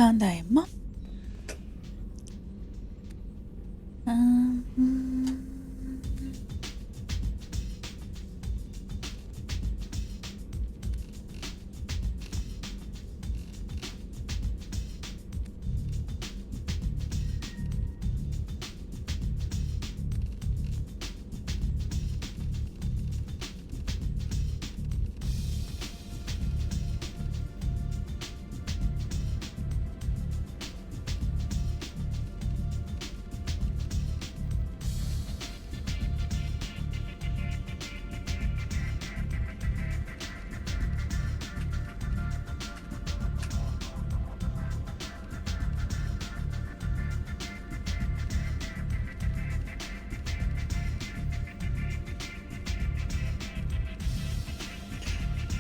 ただいま。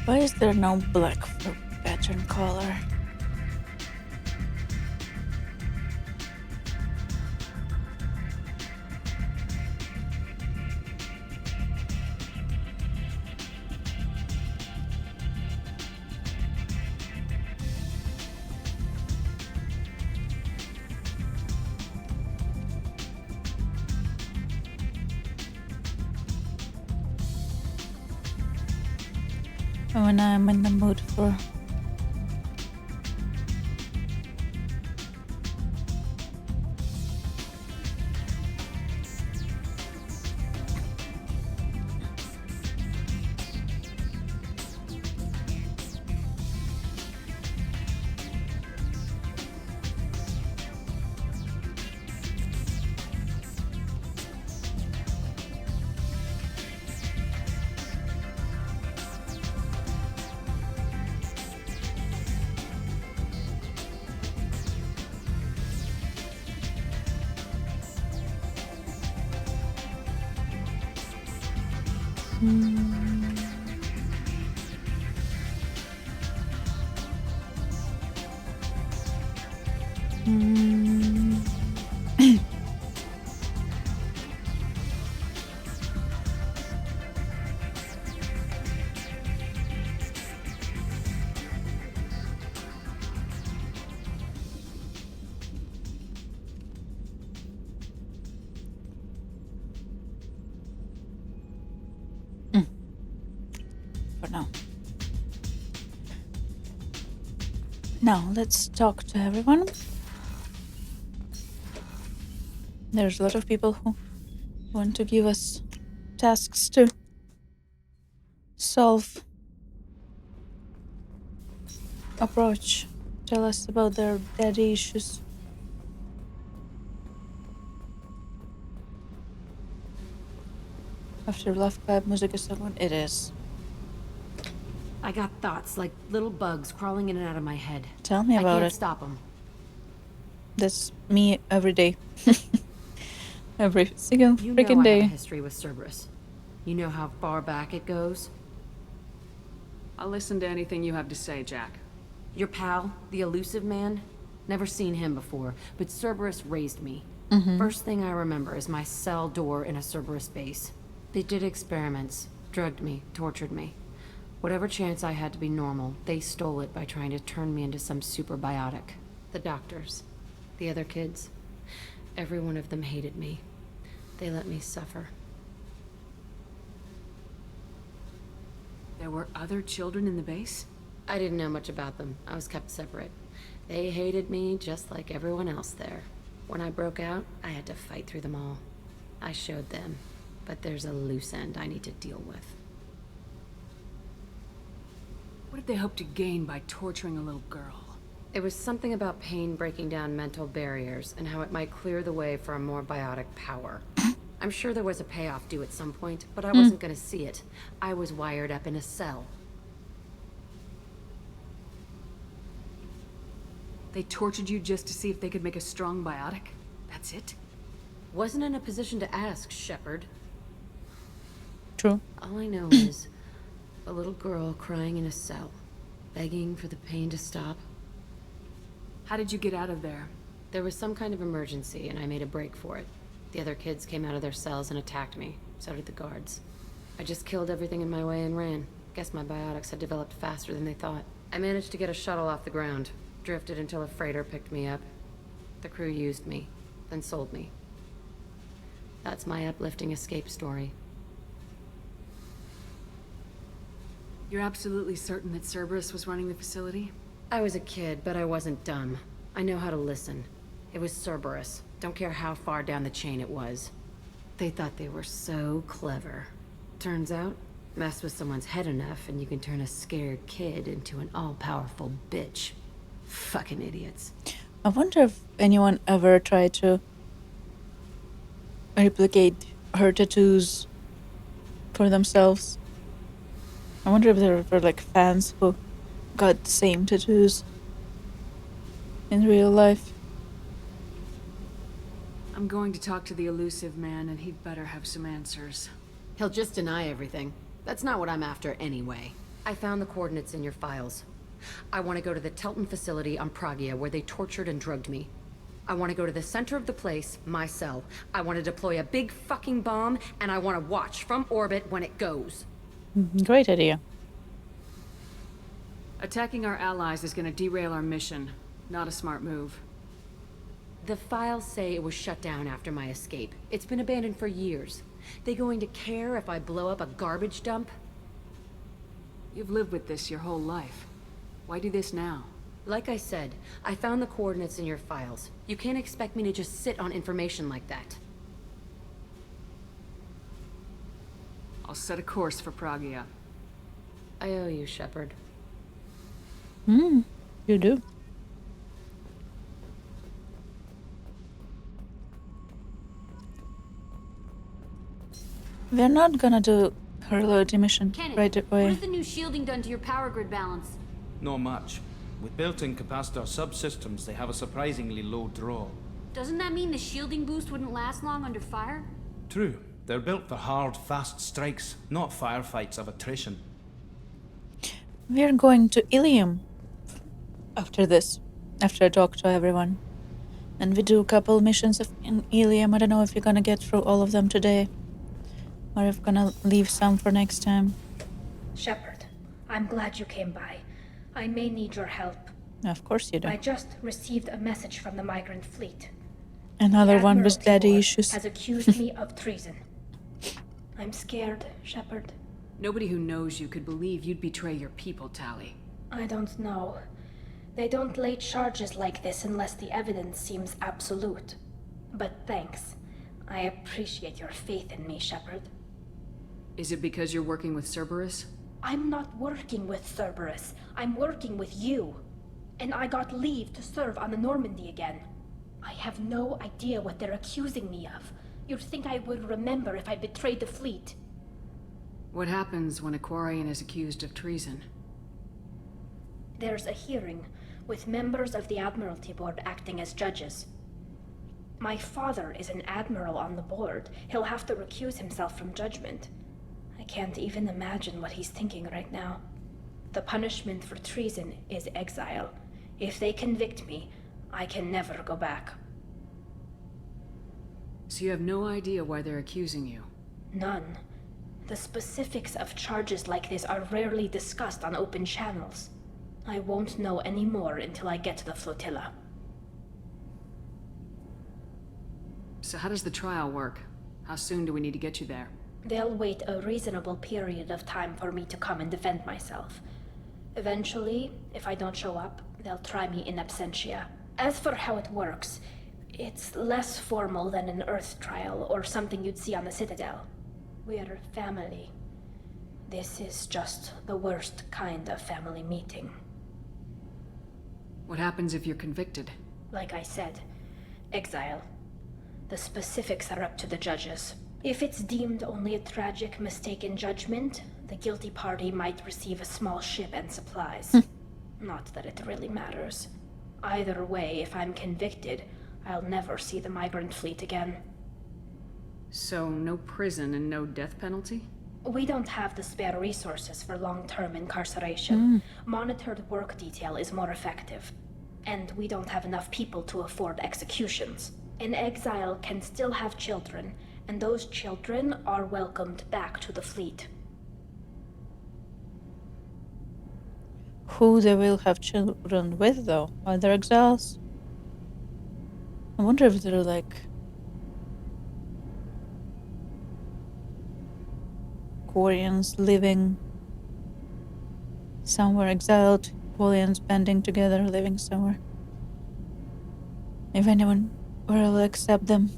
Why is there no black for pattern color? When I'm in the mood for now. Now let's talk to everyone. There's a lot of people who want to give us tasks to solve, approach, tell us about their daddy issues. After Love Vibe, music is someone. It is. I got thoughts like little bugs crawling in and out of my head. Tell me about I can't it. stop them. That's me every day. Every single You know freaking I day. have a history with Cerberus. You know how far back it goes? I'll listen to anything you have to say, Jack. Your pal, the elusive man? Never seen him before, but Cerberus raised me. First thing I remember is my cell door in a Cerberus base. They did experiments, drugged me, tortured me. Whatever chance I had to be normal, they stole it by trying to turn me into some superbiotic. The doctors, the other kids, every one of them hated me. They let me suffer. There were other children in the base? I didn't know much about them. I was kept separate. They hated me just like everyone else there. When I broke out, I had to fight through them all. I showed them, but there's a loose end I need to deal with. What did they hope to gain by torturing a little girl? It was something about pain breaking down mental barriers and how it might clear the way for a more biotic power. I'm sure there was a payoff due at some point, but I wasn't gonna see it. I was wired up in a cell. They tortured you just to see if they could make a strong biotic? That's it? Wasn't in a position to ask, Shepard. True. All I know is a little girl crying in a cell, begging for the pain to stop. How did you get out of there? There was some kind of emergency, and I made a break for it. The other kids came out of their cells and attacked me. So did the guards. I just killed everything in my way and ran. Guess my biotics had developed faster than they thought. I managed to get a shuttle off the ground. Drifted until a freighter picked me up. The crew used me, then sold me. That's my uplifting escape story. You're absolutely certain that Cerberus was running the facility? I was a kid, but I wasn't dumb. I know how to listen. It was Cerberus. Don't care how far down the chain it was. They thought they were so clever. Turns out, mess with someone's head enough and you can turn a scared kid into an all-powerful bitch. Fucking idiots. I wonder if anyone ever tried to replicate her tattoos for themselves. I wonder if there were like fans who got the same tattoos in real life. I'm going to talk to the elusive man, and he'd better have some answers. He'll just deny everything. That's not what I'm after anyway. I found the coordinates in your files. I want to go to the Telton facility on Pragia where they tortured and drugged me. I want to go to the center of the place, my cell. I want to deploy a big fucking bomb, and I want to watch from orbit when it goes. Great idea. Attacking our allies is going to derail our mission. Not a smart move. The files say it was shut down after my escape. It's been abandoned for years. They going to care if I blow up a garbage dump? You've lived with this your whole life. Why do this now? Like I said, I found the coordinates in your files. You can't expect me to just sit on information like that. I'll set a course for Pragia. I owe you, Shepard. You do. We're not gonna do her loyalty mission Kenneth, right what away. has the new shielding done to your power grid balance? Not much. With built-in capacitor subsystems, they have a surprisingly low draw. Doesn't that mean the shielding boost wouldn't last long under fire? True. They're built for hard, fast strikes, not firefights of attrition. We're going to Ilium after this, after I talk to everyone. And we do a couple missions in Ilium. I don't know if we're gonna get through all of them today, or if we're gonna leave some for next time. Shepard, I'm glad you came by. I may need your help. Of course you do. I just received a message from the migrant fleet. Another The one with Admiralty daddy Board issues. has accused me of treason. I'm scared, Shepard. Nobody who knows you could believe you'd betray your people, Tally. I don't know. They don't lay charges like this unless the evidence seems absolute. But thanks. I appreciate your faith in me, Shepard. Is it because you're working with Cerberus? I'm not working with Cerberus. I'm working with you. And I got leave to serve on the Normandy again. I have no idea what they're accusing me of. You'd think I would remember if I betrayed the fleet. What happens when a Quarian is accused of treason? There's a hearing, with members of the Admiralty Board acting as judges. My father is an admiral on the board. He'll have to recuse himself from judgment. I can't even imagine what he's thinking right now. The punishment for treason is exile. If they convict me, I can never go back. So you have no idea why they're accusing you? None. The specifics of charges like this are rarely discussed on open channels. I won't know any more until I get to the flotilla. So how does the trial work? How soon do we need to get you there? They'll wait a reasonable period of time for me to come and defend myself. Eventually, if I don't show up, they'll try me in absentia. As for how it works, it's less formal than an Earth trial or something you'd see on the Citadel. We're family. This is just the worst kind of family meeting. What happens if you're convicted? Like I said, exile. The specifics are up to the judges. If it's deemed only a tragic mistake in judgment, the guilty party might receive a small ship and supplies. Not that it really matters. Either way, if I'm convicted, I'll never see the migrant fleet again. So no prison and no death penalty? We don't have the spare resources for long-term incarceration. Monitored work detail is more effective. And we don't have enough people to afford executions. An exile can still have children, and those children are welcomed back to the fleet. who they will have children with, though. Are they exiles? I wonder if they're like Koreans living somewhere, exiled Koreans banding together, living somewhere. If anyone will accept them.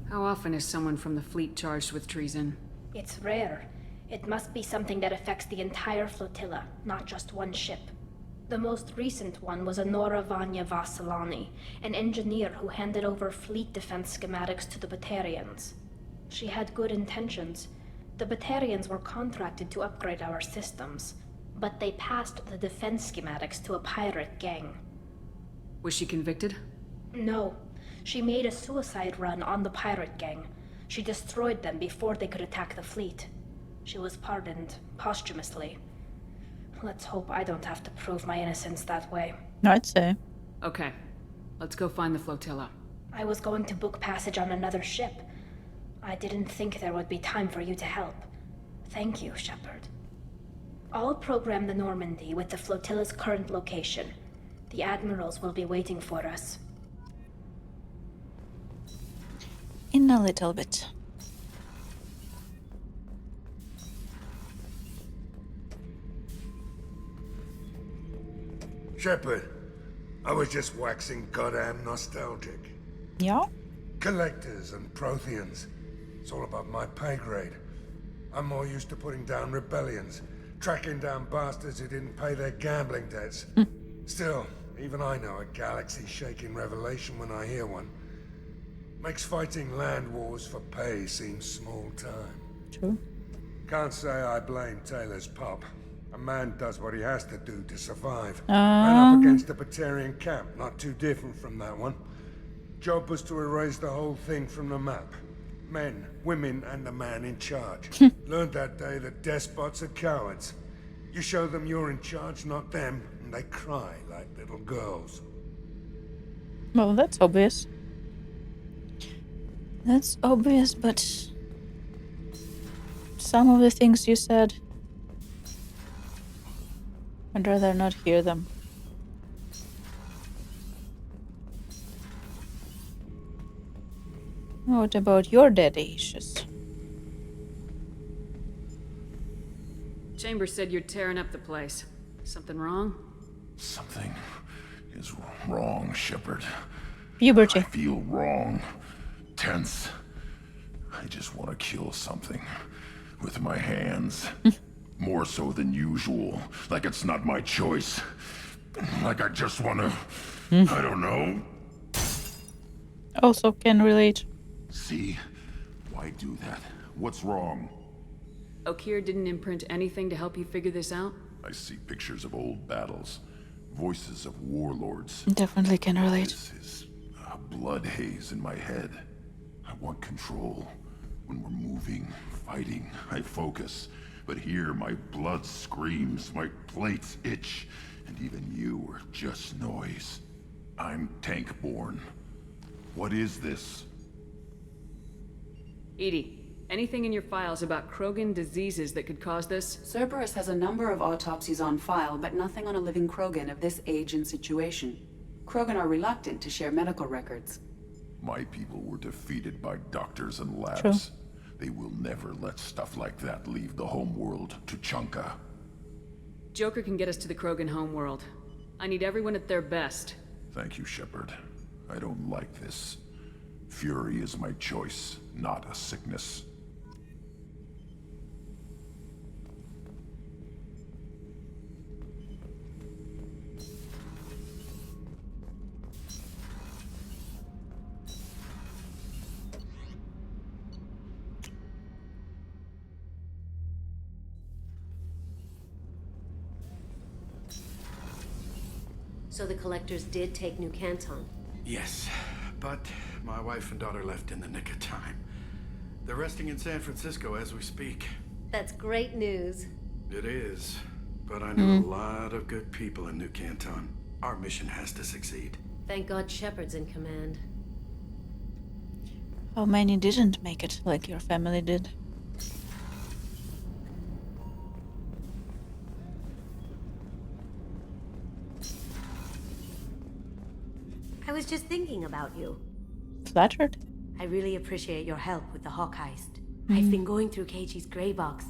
How often is someone from the fleet charged with treason? It's rare. It must be something that affects the entire flotilla, not just one ship. The most recent one was Anora Vanya Vasilani, an engineer who handed over fleet defense schematics to the Batarians. She had good intentions. The Batarians were contracted to upgrade our systems, but they passed the defense schematics to a pirate gang. Was she convicted? No. She made a suicide run on the pirate gang. She destroyed them before they could attack the fleet. She was pardoned posthumously. Let's hope I don't have to prove my innocence that way. I'd say. Okay. Let's go find the flotilla. I was going to book passage on another ship. I didn't think there would be time for you to help. Thank you, Shepard. I'll program the Normandy with the flotilla's current location. The admirals will be waiting for us. In a little bit. Shepard, I was just waxing goddamn nostalgic. Yeah? Collectors and Protheans. It's all above my pay grade. I'm more used to putting down rebellions, tracking down bastards who didn't pay their gambling debts. Still, even I know a galaxy-shaking revelation when I hear one. Makes fighting land wars for pay seem small time. True. Can't say I blame Taylor's pop. A man does what he has to do to survive. Ran up against a Batarian camp, not too different from that one. Job was to erase the whole thing from the map. Men, women, and the man in charge. Learned that day that despots are cowards. You show them you're in charge, not them, and they cry like little girls. Well, that's obvious. That's obvious, but some of the things you said, I'd rather not hear them. What about your daddy issues? Chambers said you're tearing up the place. Something wrong? Something is wrong, Shepard. Puberty. I feel wrong. Tense. I just want to kill something. With my hands. More so than usual. Like it's not my choice. Like I just want to... I don't know. Also can relate. See? Why do that? What's wrong? Okeer didn't imprint anything to help you figure this out? I see pictures of old battles. Voices of warlords. Definitely can relate. This is a blood haze in my head. I want control. When we're moving, fighting, I focus. But here my blood screams, my plates itch, and even you are just noise. I'm tank-born. What is this? Edie, anything in your files about Krogan diseases that could cause this? Cerberus has a number of autopsies on file, but nothing on a living Krogan of this age and situation. Krogan are reluctant to share medical records. My people were defeated by doctors and labs. True. They will never let stuff like that leave the homeworld to Chunka. Joker can get us to the Krogan homeworld. I need everyone at their best. Thank you, Shepard. I don't like this. Fury is my choice, not a sickness. So the collectors did take New Canton? Yes, but my wife and daughter left in the nick of time. They're resting in San Francisco as we speak. That's great news. It is, but I know a lot of good people in New Canton. Our mission has to succeed. Thank God Shepard's in command. How many didn't make it like your family did? was just thinking about you. Flattered. I really appreciate your help with the Hawk heist. I've been going through Keiichi's gray box.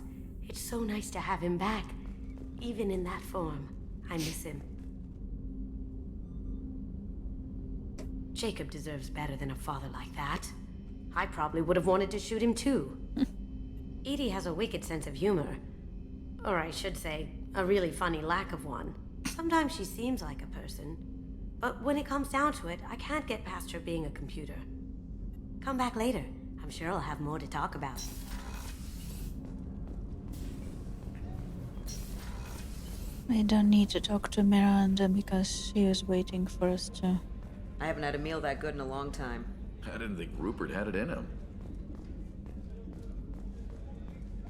It's so nice to have him back. Even in that form, I miss him. Jacob deserves better than a father like that. I probably would have wanted to shoot him too. Edie has a wicked sense of humor. Or I should say, a really funny lack of one. Sometimes she seems like a person. But when it comes down to it, I can't get past her being a computer. Come back later. I'm sure I'll have more to talk about. I don't need to talk to Miranda because she is waiting for us to... I haven't had a meal that good in a long time. I didn't think Rupert had it in him.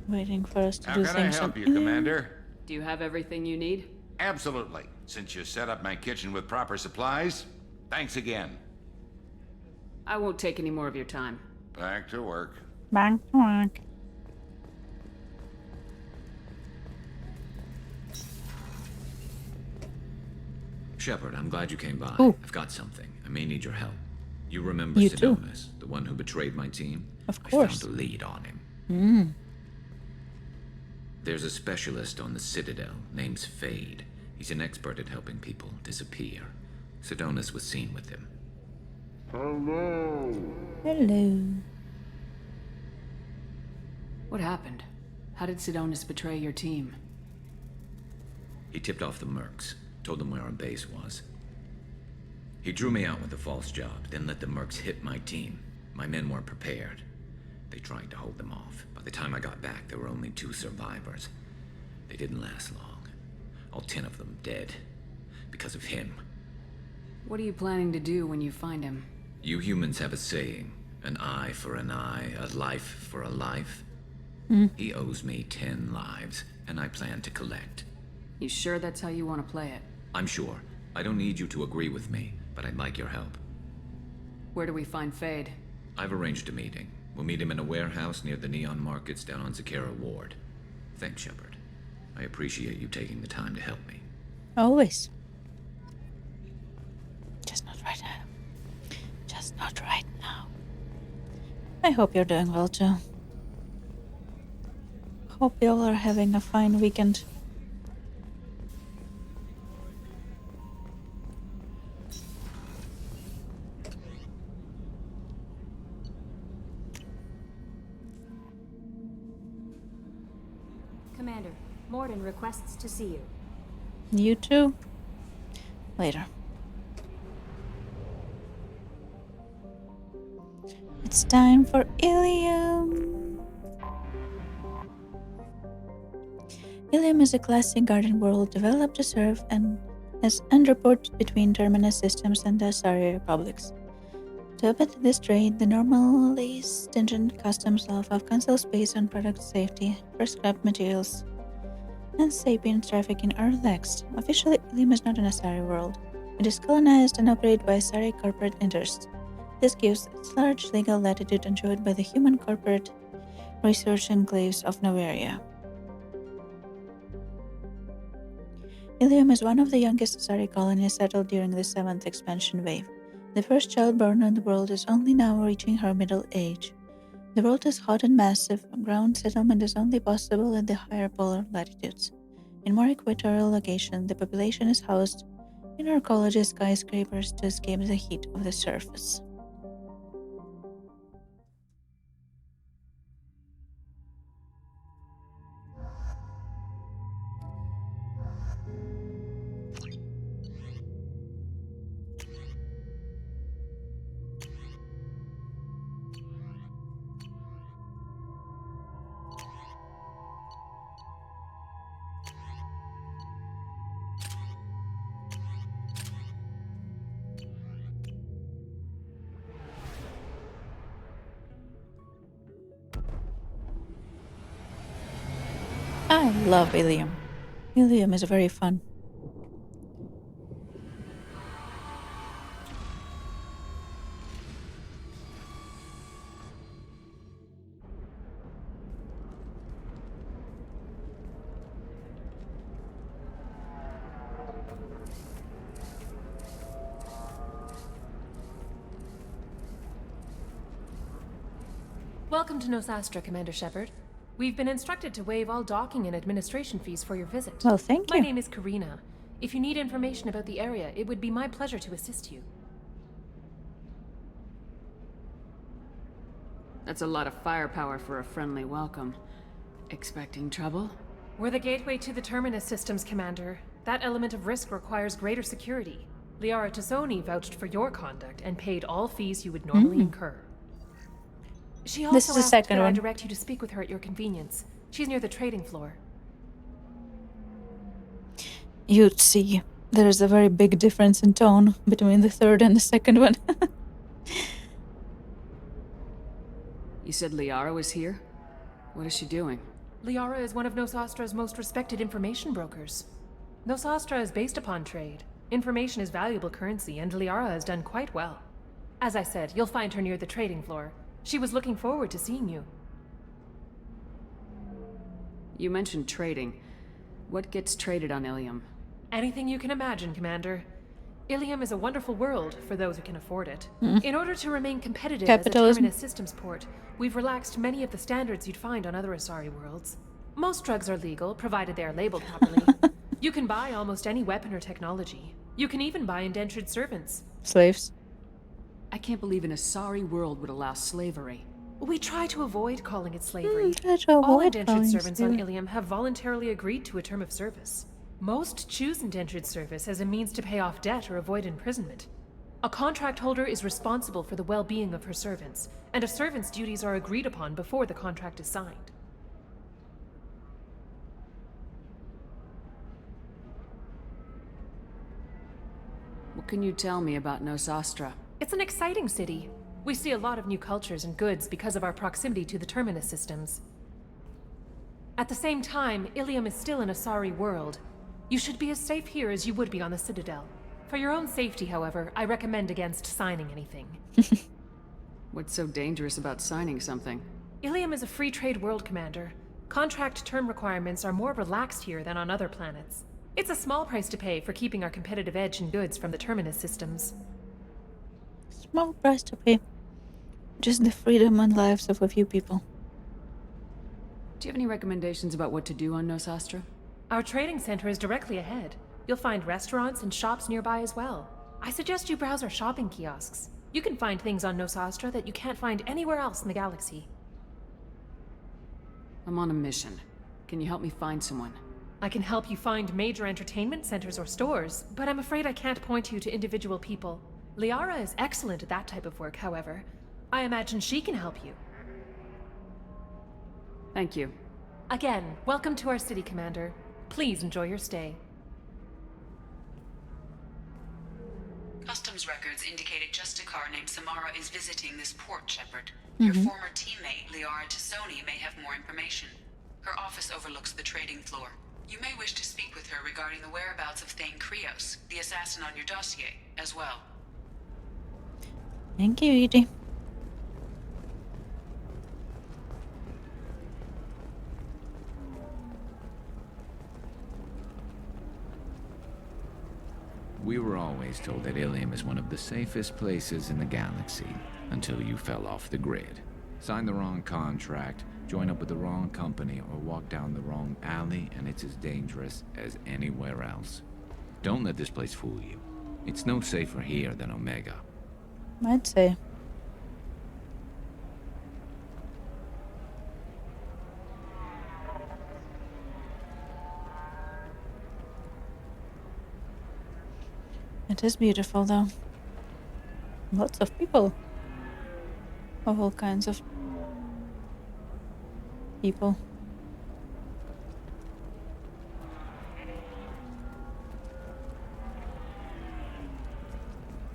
Waiting for us to How do can things. I help you, Commander? Do you have everything you need? Absolutely. Since you set up my kitchen with proper supplies, thanks again. I won't take any more of your time. Back to work. Back to work. Shepard, I'm glad you came by. Ooh. I've got something. I may need your help. You remember You too. Sidonis, the one who betrayed my team? Of I course. found a lead on him. Mm. There's a specialist on the Citadel named Fade. He's an expert at helping people disappear. Sidonis was seen with him. Hello. Hello. What happened? How did Sidonis betray your team? He tipped off the mercs, told them where our base was. He drew me out with a false job, then let the mercs hit my team. My men weren't prepared. They tried to hold them off. By the time I got back, there were only 2 survivors. They didn't last long. All 10 of them dead. Because of him. What are you planning to do when you find him? You humans have a saying, an eye for an eye, a life for a life. He owes me 10 lives, and I plan to collect. You sure that's how you want to play it? I'm sure. I don't need you to agree with me, but I'd like your help. Where do we find Fade? I've arranged a meeting. We'll meet him in a warehouse near the Neon Markets down on Zakera Ward. Thanks, Shepard. I appreciate you taking the time to help me. Always. Just not right now. Just not right now. I hope you're doing well too. Hope you all are having a fine weekend. Commander, Morden requests to see you. You too. Later. It's time for Ilium. Ilium is a classic garden world developed to serve as underport between Terminus systems and the Asari republics. To abet this trade, the normally stringent customs law of council space on product safety, prescribed materials, and sapient trafficking are relaxed. Officially, Ilium is not an Asari world. It is colonized and operated by Asari corporate interests. This gives its large legal latitude enjoyed by the human corporate research enclaves of Noveria. Ilium is one of the youngest Asari colonies settled during the 7th expansion wave. The first child born on the world is only now reaching her middle age. The world is hot and massive. Ground settlement is only possible at the higher polar latitudes. In more equatorial locations, the population is housed in archaeology skyscrapers to escape the heat of the surface. I love Ilium. Ilium is very fun. Welcome to Nosastra, Commander Shepard. We've been instructed to waive all docking and administration fees for your visit. Well, thank you. My name is Karina. If you need information about the area, it would be my pleasure to assist you. That's a lot of firepower for a friendly welcome. Expecting trouble? We're the gateway to the Terminus systems, Commander. That element of risk requires greater security. Liara Tassoni vouched for your conduct and paid all fees you would normally incur. She also This is the asked second that I one. direct you to speak with her at your convenience. She's near the trading floor. You'd see. There is a very big difference in tone between the third and the second one. You said Liara was here? What is she doing? Liara is one of Nosastra's most respected information brokers. Nosastra is based upon trade. Information is valuable currency, and Liara has done quite well. As I said, you'll find her near the trading floor. She was looking forward to seeing you. You mentioned trading. What gets traded on Ilium? Anything you can imagine, Commander. Ilium is a wonderful world for those who can afford it. In order to remain competitive as a Capitalism. Terminus systems port, we've relaxed many of the standards you'd find on other Asari worlds. Most drugs are legal, provided they are labeled properly. You can buy almost any weapon or technology. You can even buy indentured servants. Slaves. I can't believe an Asari world would allow slavery. We try to avoid calling it slavery. Try to All avoid indentured calling it servants on slavery. Ilium have voluntarily agreed to a term of service. Most choose indentured service as a means to pay off debt or avoid imprisonment. A contract holder is responsible for the well-being of her servants, and a servant's duties are agreed upon before the contract is signed. What can you tell me about Nosastra? It's an exciting city. We see a lot of new cultures and goods because of our proximity to the Terminus systems. At the same time, Ilium is still an Asari world. You should be as safe here as you would be on the Citadel. For your own safety, however, I recommend against signing anything. What's so dangerous about signing something? Ilium is a free trade world, Commander. Contract term requirements are more relaxed here than on other planets. It's a small price to pay for keeping our competitive edge in goods from the Terminus systems. Small price to pay. Just the freedom and lives of a few people. Do you have any recommendations about what to do on Nosastra? Our trading center is directly ahead. You'll find restaurants and shops nearby as well. I suggest you browse our shopping kiosks. You can find things on Nosastra that you can't find anywhere else in the galaxy. I'm on a mission. Can you help me find someone? I can help you find major entertainment centers or stores, but I'm afraid I can't point you to individual people. Liara is excellent at that type of work, however. I imagine she can help you. Thank you. Again, welcome to our city, Commander. Please enjoy your stay. Customs records indicated just a car named Samara is visiting this port, Shepard. Your former teammate, Liara Tassoni, may have more information. Her office overlooks the trading floor. You may wish to speak with her regarding the whereabouts of Thane Krios, the assassin on your dossier, as well. Thank you, Edie. We were always told that Ilium is one of the safest places in the galaxy, until you fell off the grid. Signed the wrong contract, join up with the wrong company, or walk down the wrong alley, and it's as dangerous as anywhere else. Don't let this place fool you. It's no safer here than Omega. I'd say. It is beautiful, though. Lots of people. Of all kinds of people.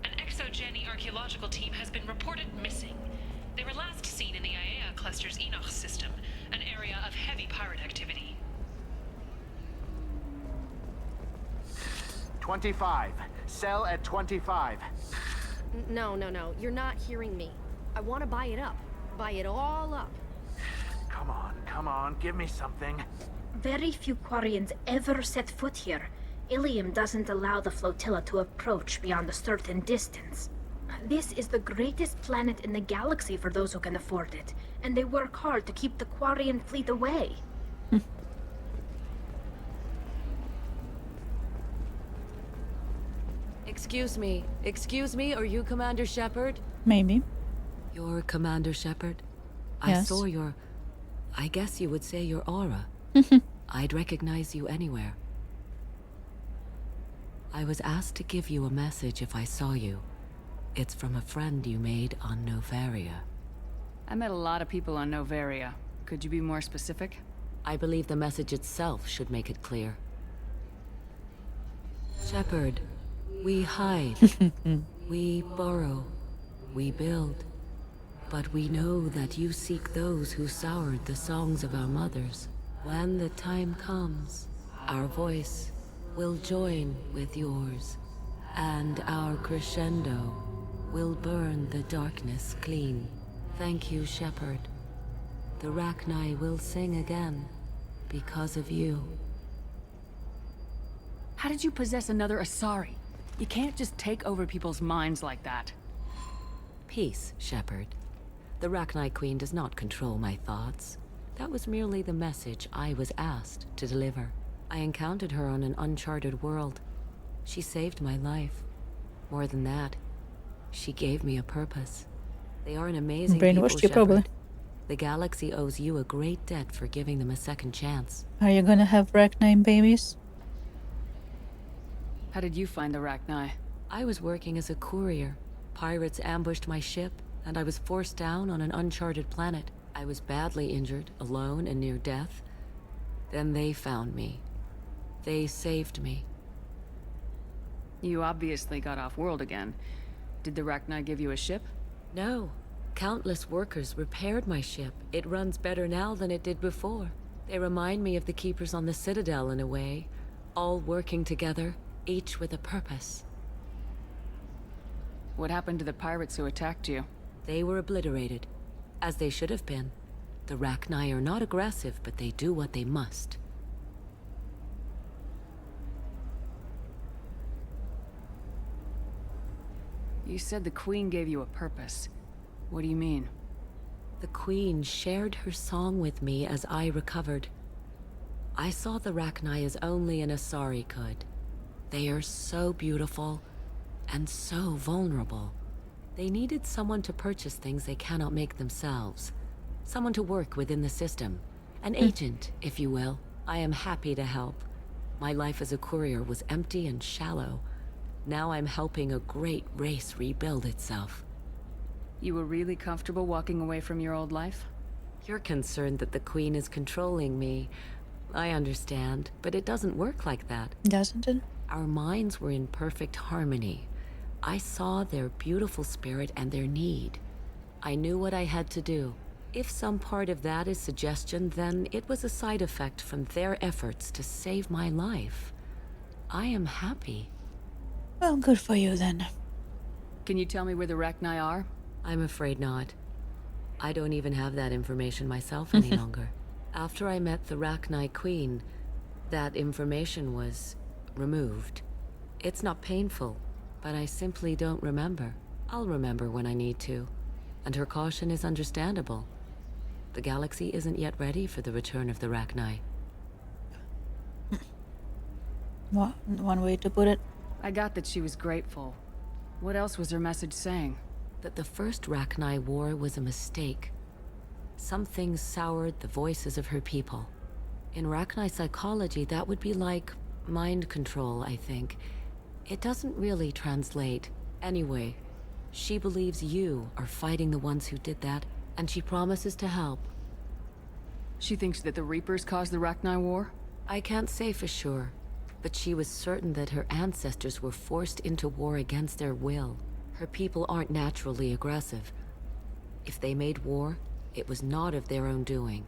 An ExoGeni archaeological team has been reported missing. They were last seen in the Aiea cluster's Enoch system, an area of heavy pirate activity. 25. Sell at 25. No. You're not hearing me. I want to buy it up. Buy it all up. Come on, give me something. Very few Quarians ever set foot here. Ilium doesn't allow the flotilla to approach beyond a certain distance. This is the greatest planet in the galaxy for those who can afford it, and they work hard to keep the Quarian fleet away. Excuse me, are you Commander Shepard? Maybe. You're Commander Shepard? Yes. I saw your... I guess you would say your aura. I'd recognize you anywhere. I was asked to give you a message if I saw you. It's from a friend you made on Novaria. I met a lot of people on Novaria. Could you be more specific? I believe the message itself should make it clear. Shepard, we hide. We burrow. We build. But we know that you seek those who soured the songs of our mothers. When the time comes, our voice will join with yours, and our crescendo will burn the darkness clean. Thank you, Shepard. The Rachni will sing again because of you. How did you possess another Asari? You can't just take over people's minds like that. Peace, Shepard. The Rachni Queen does not control my thoughts. That was merely the message I was asked to deliver. I encountered her on an uncharted world. She saved my life. More than that, she gave me a purpose. They are an amazing people, Brainwashed you, Shepard. probably. The galaxy owes you a great debt for giving them a second chance. Are you gonna have Rachni babies? How did you find the Rachni? I was working as a courier. Pirates ambushed my ship, and I was forced down on an uncharted planet. I was badly injured, alone and near death. Then they found me. They saved me. You obviously got off world again. Did the Rachni give you a ship? No. Countless workers repaired my ship. It runs better now than it did before. They remind me of the Keepers on the Citadel in a way. All working together, each with a purpose. What happened to the pirates who attacked you? They were obliterated, as they should have been. The Rachni are not aggressive, but they do what they must. You said the Queen gave you a purpose. What do you mean? The Queen shared her song with me as I recovered. I saw the Rachni as only an Asari could. They are so beautiful and so vulnerable. They needed someone to purchase things they cannot make themselves. Someone to work within the system. An agent, if you will. I am happy to help. My life as a courier was empty and shallow. Now I'm helping a great race rebuild itself. You were really comfortable walking away from your old life? You're concerned that the Queen is controlling me. I understand, but it doesn't work like that. Doesn't it? Our minds were in perfect harmony. I saw their beautiful spirit and their need. I knew what I had to do. If some part of that is suggestion, then it was a side effect from their efforts to save my life. I am happy. Well, good for you then. Can you tell me where the Rachni are? I'm afraid not. I don't even have that information myself any longer. After I met the Rachni Queen, that information was removed. It's not painful, but I simply don't remember. I'll remember when I need to, and her caution is understandable. The galaxy isn't yet ready for the return of the Rachni. One way to put it. I got that she was grateful. What else was her message saying? That the first Rachni war was a mistake. Some things soured the voices of her people. In Rachni psychology, that would be like mind control, I think. It doesn't really translate. Anyway, she believes you are fighting the ones who did that, and she promises to help. She thinks that the Reapers caused the Rachni War? I can't say for sure, but she was certain that her ancestors were forced into war against their will. Her people aren't naturally aggressive. If they made war, it was not of their own doing.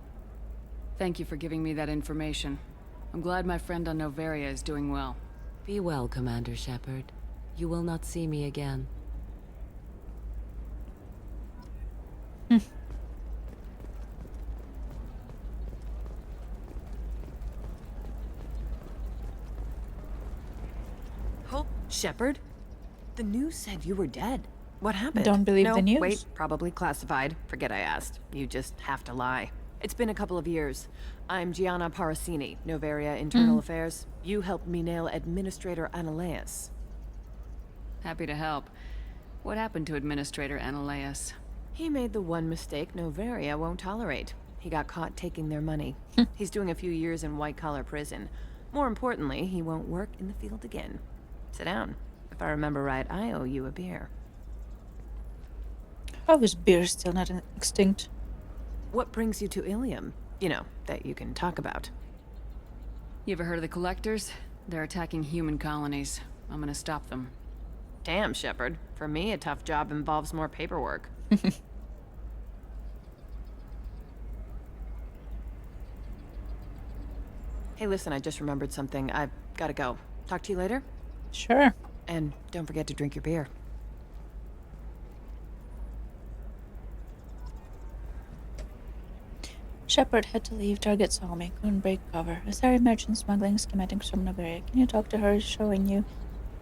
Thank you for giving me that information. I'm glad my friend on Novaria is doing well. Be well, Commander Shepard. You will not see me again. Oh, Shepard? The news said you were dead. What happened? Don't believe no, the news. Wait, probably classified. Forget I asked. You just have to lie. It's been a couple of years. I'm Gianna Parasini, Noveria Internal Affairs. You helped me nail Administrator Analeas. Happy to help. What happened to Administrator Analeas? He made the one mistake Noveria won't tolerate. He got caught taking their money. He's doing a few years in white-collar prison. More importantly, he won't work in the field again. Sit down. If I remember right, I owe you a beer. How is beer still not extinct? What brings you to Ilium? You know, that you can talk about. You ever heard of the Collectors? They're attacking human colonies. I'm gonna stop them. Damn, Shepard. For me, a tough job involves more paperwork. Hey, listen, I just remembered something. I've gotta go. Talk to you later? Sure. And don't forget to drink your beer. Shepard had to leave. Target saw me. Couldn't break cover. Asari merchant smuggling schematics from Noveria. Can you talk to her? Showing you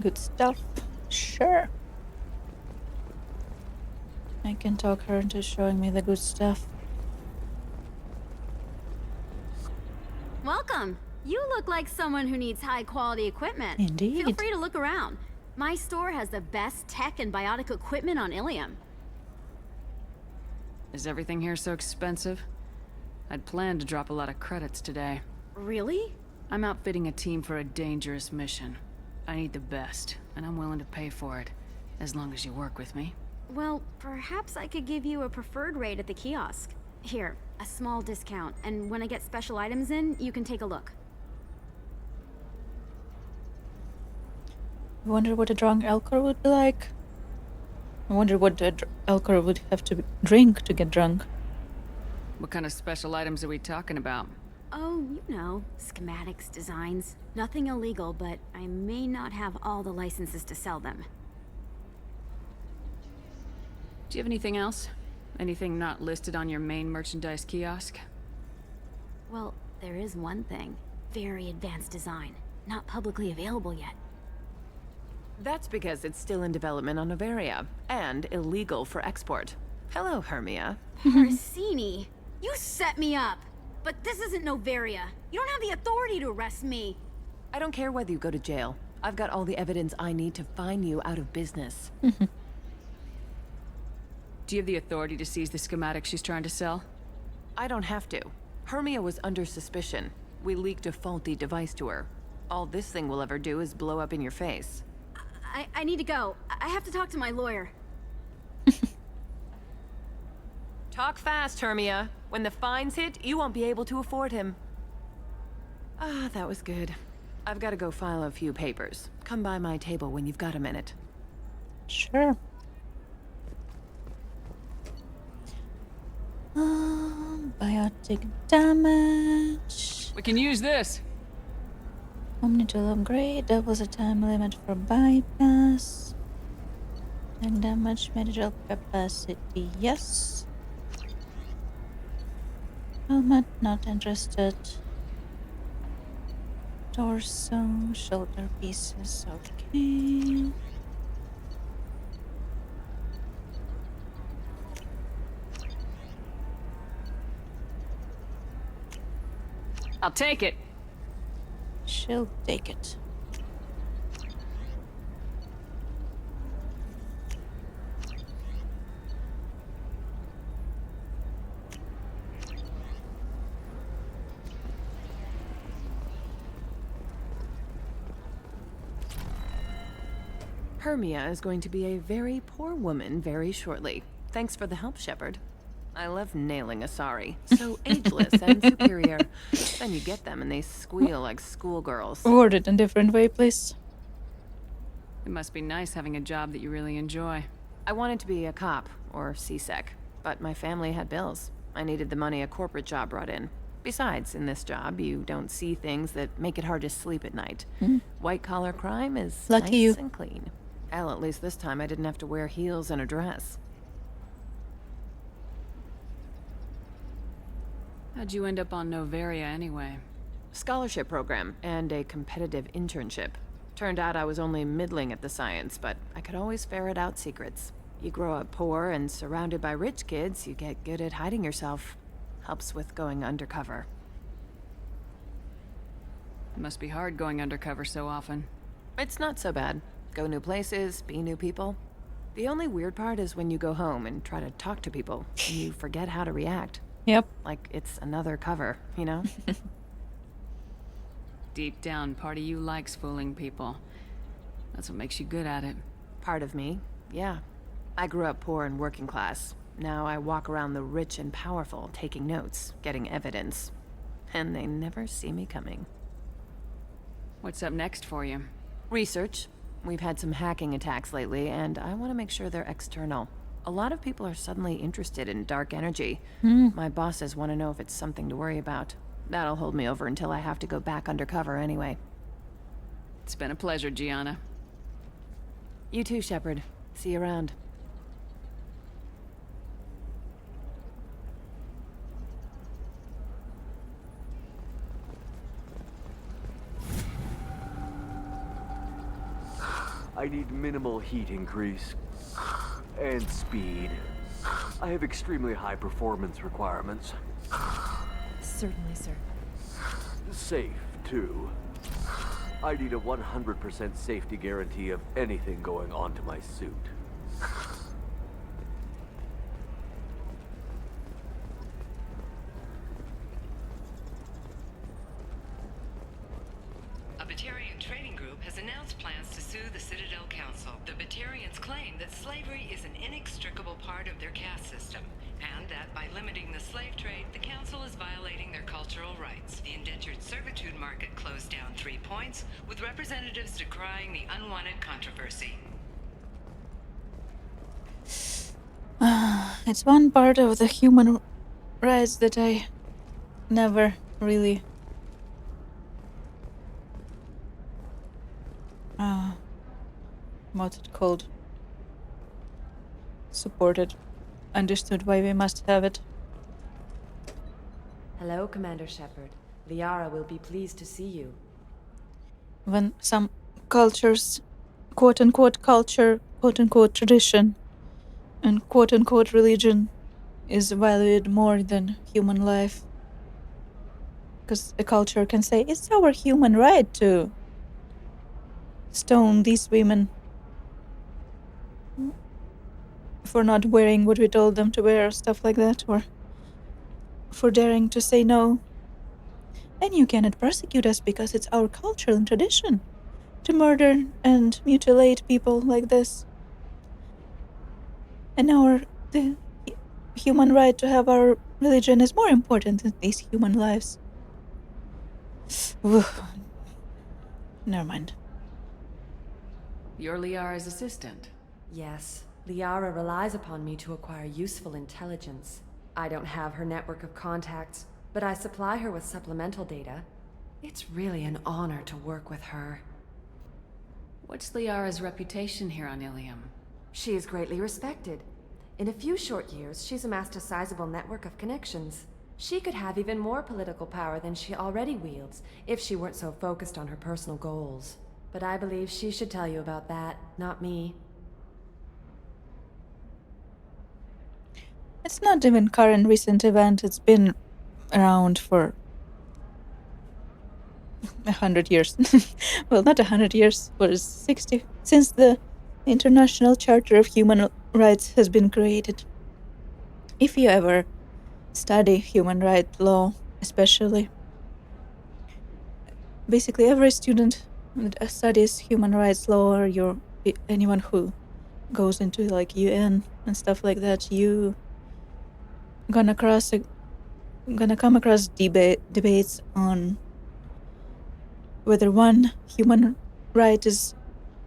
good stuff? Sure. I can talk her into showing me the good stuff. Welcome. You look like someone who needs high-quality equipment. Indeed. Feel free to look around. My store has the best tech and biotic equipment on Ilium. Is everything here so expensive? I'd planned to drop a lot of credits today. Really? I'm outfitting a team for a dangerous mission. I need the best, and I'm willing to pay for it, as long as you work with me. Well, perhaps I could give you a preferred rate at the kiosk. Here, a small discount, and when I get special items in, you can take a look. I wonder what a drunk Elcor would be like. I wonder what Elcor would have to drink to get drunk. What kind of special items are we talking about? Oh, you know, schematics, designs. Nothing illegal, but I may not have all the licenses to sell them. Do you have anything else? Anything not listed on your main merchandise kiosk? Well, there is one thing. Very advanced design. Not publicly available yet. That's because it's still in development on Noveria, and illegal for export. Hello, Hermia. Parasini, you set me up! But this isn't Noveria. You don't have the authority to arrest me. I don't care whether you go to jail. I've got all the evidence I need to fine you out of business. Do you have the authority to seize the schematic she's trying to sell? I don't have to. Hermia was under suspicion. We leaked a faulty device to her. All this thing will ever do is blow up in your face. I need to go. I have to talk to my lawyer. Talk fast, Hermia. When the fines hit, you won't be able to afford him. Ah, that was good. I've got to go file a few papers. Come by my table when you've got a minute. Sure. Biotic damage. We can use this. Omni-tool upgrade. Doubles the time limit for bypass. And damage medical capacity. Yes. Helmet, not interested. Torso, shoulder pieces, okay. I'll take it. She'll take it. Hermia is going to be a very poor woman very shortly. Thanks for the help, Shepard. I love nailing Asari. So ageless and superior. Then you get them and they squeal like schoolgirls. Word it in a different way, please. It must be nice having a job that you really enjoy. I wanted to be a cop, or CSEC, but my family had bills. I needed the money a corporate job brought in. Besides, in this job, you don't see things that make it hard to sleep at night. White-collar crime is nice and clean. Hell, at least this time I didn't have to wear heels and a dress. How'd you end up on Noveria anyway? Scholarship program and a competitive internship. Turned out I was only middling at the science, but I could always ferret out secrets. You grow up poor and surrounded by rich kids, you get good at hiding yourself. Helps with going undercover. It must be hard going undercover so often. It's not so bad. Go new places, be new people. The only weird part is when you go home and try to talk to people, and you forget how to react. Yep. Like it's another cover, you know? Deep down, part of you likes fooling people. That's what makes you good at it. Part of me, yeah. I grew up poor and working class. Now I walk around the rich and powerful, taking notes, getting evidence. And they never see me coming. What's up next for you? Research. We've had some hacking attacks lately, and I want to make sure they're external. A lot of people are suddenly interested in dark energy. My bosses want to know if it's something to worry about. That'll hold me over until I have to go back undercover anyway. It's been a pleasure, Gianna. You too, Shepard. See you around. I need minimal heat increase. And speed. I have extremely high performance requirements. Certainly, sir. Safe, too. I need a 100% safety guarantee of anything going onto my suit. A Batarian trading group has announced plans to sue the Citadel Council. The Batarians claim that slavery is an inextricable part of their caste system, and that by limiting the slave trade, the Council is violating their cultural rights. The indentured servitude market closed down 3 points, with representatives decrying the unwanted controversy. It's one part of the human rights that I never really what's it called? Supported. Understood why we must have it. Hello, Commander Shepard. Liara will be pleased to see you. When some cultures, quote-unquote culture, quote-unquote tradition, and quote-unquote religion is valued more than human life. Because a culture can say, it's our human right to stone these women for not wearing what we told them to wear, or stuff like that, or for daring to say no. And you cannot persecute us because it's our culture and tradition to murder and mutilate people like this. And the human right to have our religion is more important than these human lives. Never mind. You're Liara's assistant. Yes, Liara relies upon me to acquire useful intelligence. I don't have her network of contacts, but I supply her with supplemental data. It's really an honor to work with her. What's Liara's reputation here on Ilium? She is greatly respected. In a few short years, she's amassed a sizable network of connections. She could have even more political power than she already wields, if she weren't so focused on her personal goals. But I believe she should tell you about that, not me. It's not even current recent event, it's been around for 100 years. Well, not 100 years, but 60, since the International Charter of Human Rights has been created. If you ever study human rights law, especially, basically every student that studies human rights law, or anyone who goes into like UN and stuff like that, you gonna come across debates on whether one human right is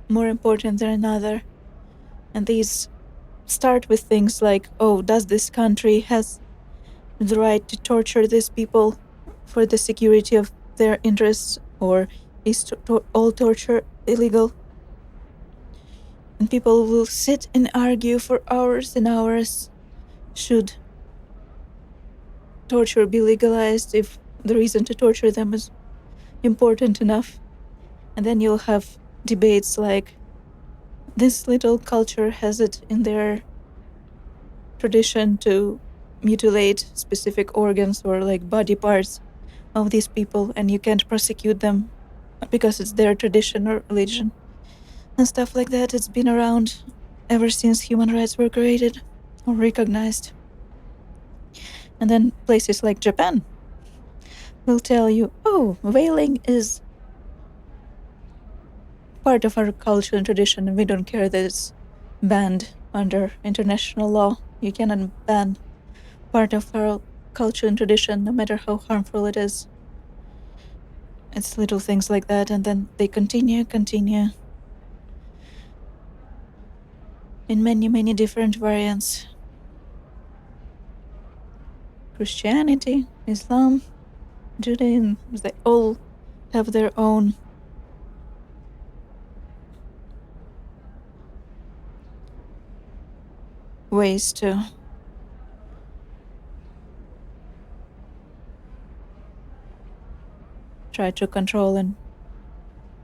more important than another. And these start with things like, oh, does this country has the right to torture these people for the security of their interests, or is all torture illegal? And people will sit and argue for hours and hours. Should torture be legalized if the reason to torture them is important enough? And then you'll have debates like, this little culture has it in their tradition to mutilate specific organs or like body parts of these people, and you can't prosecute them because it's their tradition or religion and stuff like that. It's been around ever since human rights were created or recognized. And then places like Japan will tell you, oh, whaling is part of our culture and tradition, and we don't care that it's banned under international law. You cannot ban part of our culture and tradition, no matter how harmful it is. It's little things like that, and then they continue in many different variants. Christianity, Islam, Judaism, they all have their own ways to try to control and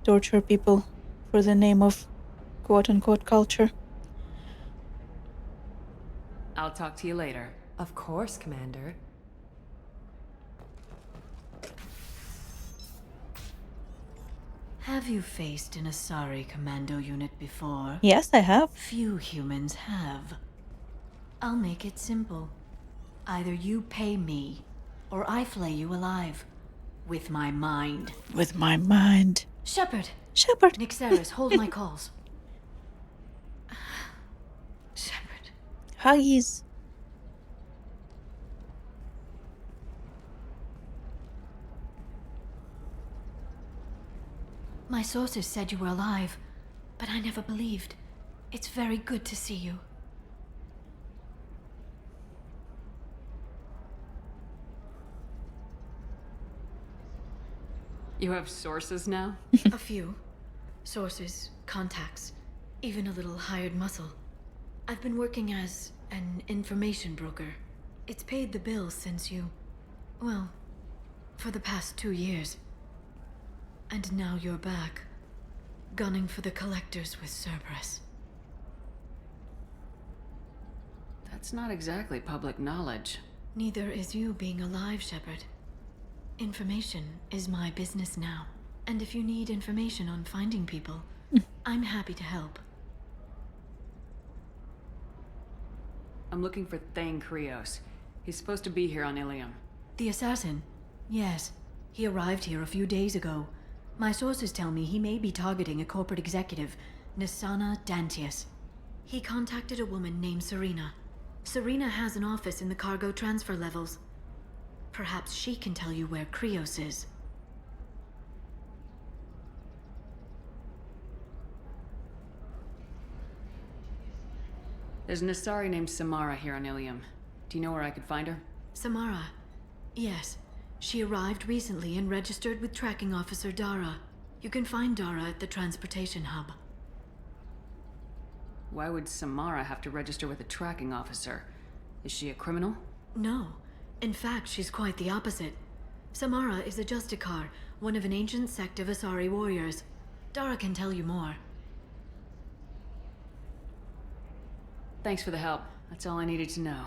torture people for the name of quote-unquote culture. I'll talk to you later. Of course, Commander. Have you faced an Asari commando unit before? Yes, I have. Few humans have. I'll make it simple. Either you pay me, or I flay you alive. With my mind. With my mind. Shepard! Shepard! Nixeris, hold my calls. Shepard. Huggies. My sources said you were alive, but I never believed. It's very good to see you. You have sources now? A few. Sources, contacts, even a little hired muscle. I've been working as an information broker. It's paid the bills since you... well, for the past 2 years. And now you're back, gunning for the collectors with Cerberus. That's not exactly public knowledge. Neither is you being alive, Shepard. Information is my business now. And if you need information on finding people, I'm happy to help. I'm looking for Thane Krios. He's supposed to be here on Ilium. The assassin? Yes. He arrived here a few days ago. My sources tell me he may be targeting a corporate executive, Nisana Dantius. He contacted a woman named Serena. Serena has an office in the cargo transfer levels. Perhaps she can tell you where Krios is. There's an Asari named Samara here on Ilium. Do you know where I could find her? Samara? Yes. She arrived recently and registered with Tracking Officer Dara. You can find Dara at the transportation hub. Why would Samara have to register with a tracking officer? Is she a criminal? No. In fact, she's quite the opposite. Samara is a Justicar, one of an ancient sect of Asari warriors. Dara can tell you more. Thanks for the help. That's all I needed to know.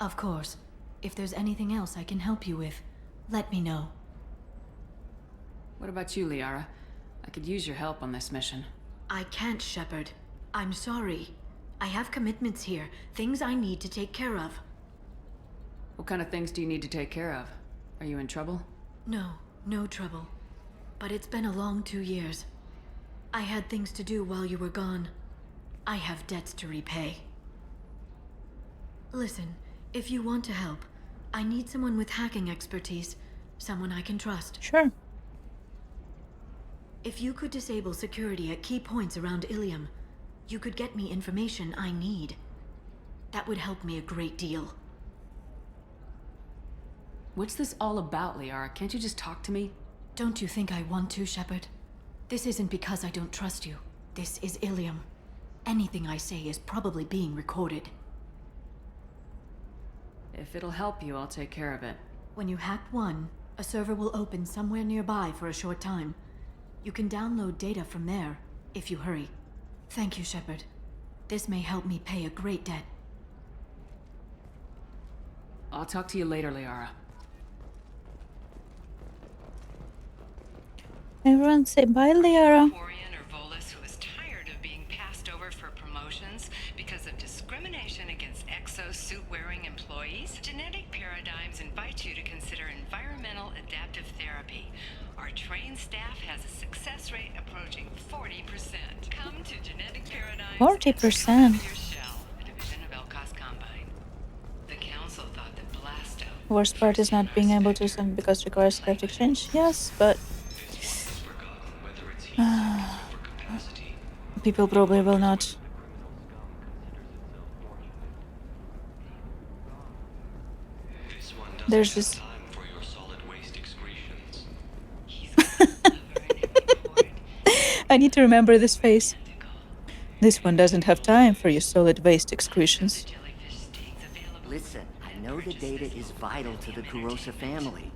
Of course. If there's anything else I can help you with, let me know. What about you, Liara? I could use your help on this mission. I can't, Shepard. I'm sorry. I have commitments here, things I need to take care of. What kind of things do you need to take care of? Are you in trouble? No, no trouble. But it's been a long 2 years. I had things to do while you were gone. I have debts to repay. Listen, if you want to help, I need someone with hacking expertise. Someone I can trust. Sure. If you could disable security at key points around Ilium, you could get me information I need. That would help me a great deal. What's this all about, Liara? Can't you just talk to me? Don't you think I want to, Shepard? This isn't because I don't trust you. This is Ilium. Anything I say is probably being recorded. If it'll help you, I'll take care of it. When you hack one, a server will open somewhere nearby for a short time. You can download data from there, if you hurry. Thank you, Shepard. This may help me pay a great debt. I'll talk to you later, Liara. Everyone say bye, Liara. Who is tired of being passed over for promotions because of discrimination against exo-suit-wearing employees? Genetic Paradigms invite you to consider environmental adaptive therapy. Our trained staff has a success rate approaching 40%. Come to Genetic Paradigms. 40%. Worst part is not being able to send because requires craft exchange. Yes, but people probably will not. There's this. I need to remember this face. This one doesn't have time for your solid waste excretions. Listen, I know the data is vital to the Kurosa family.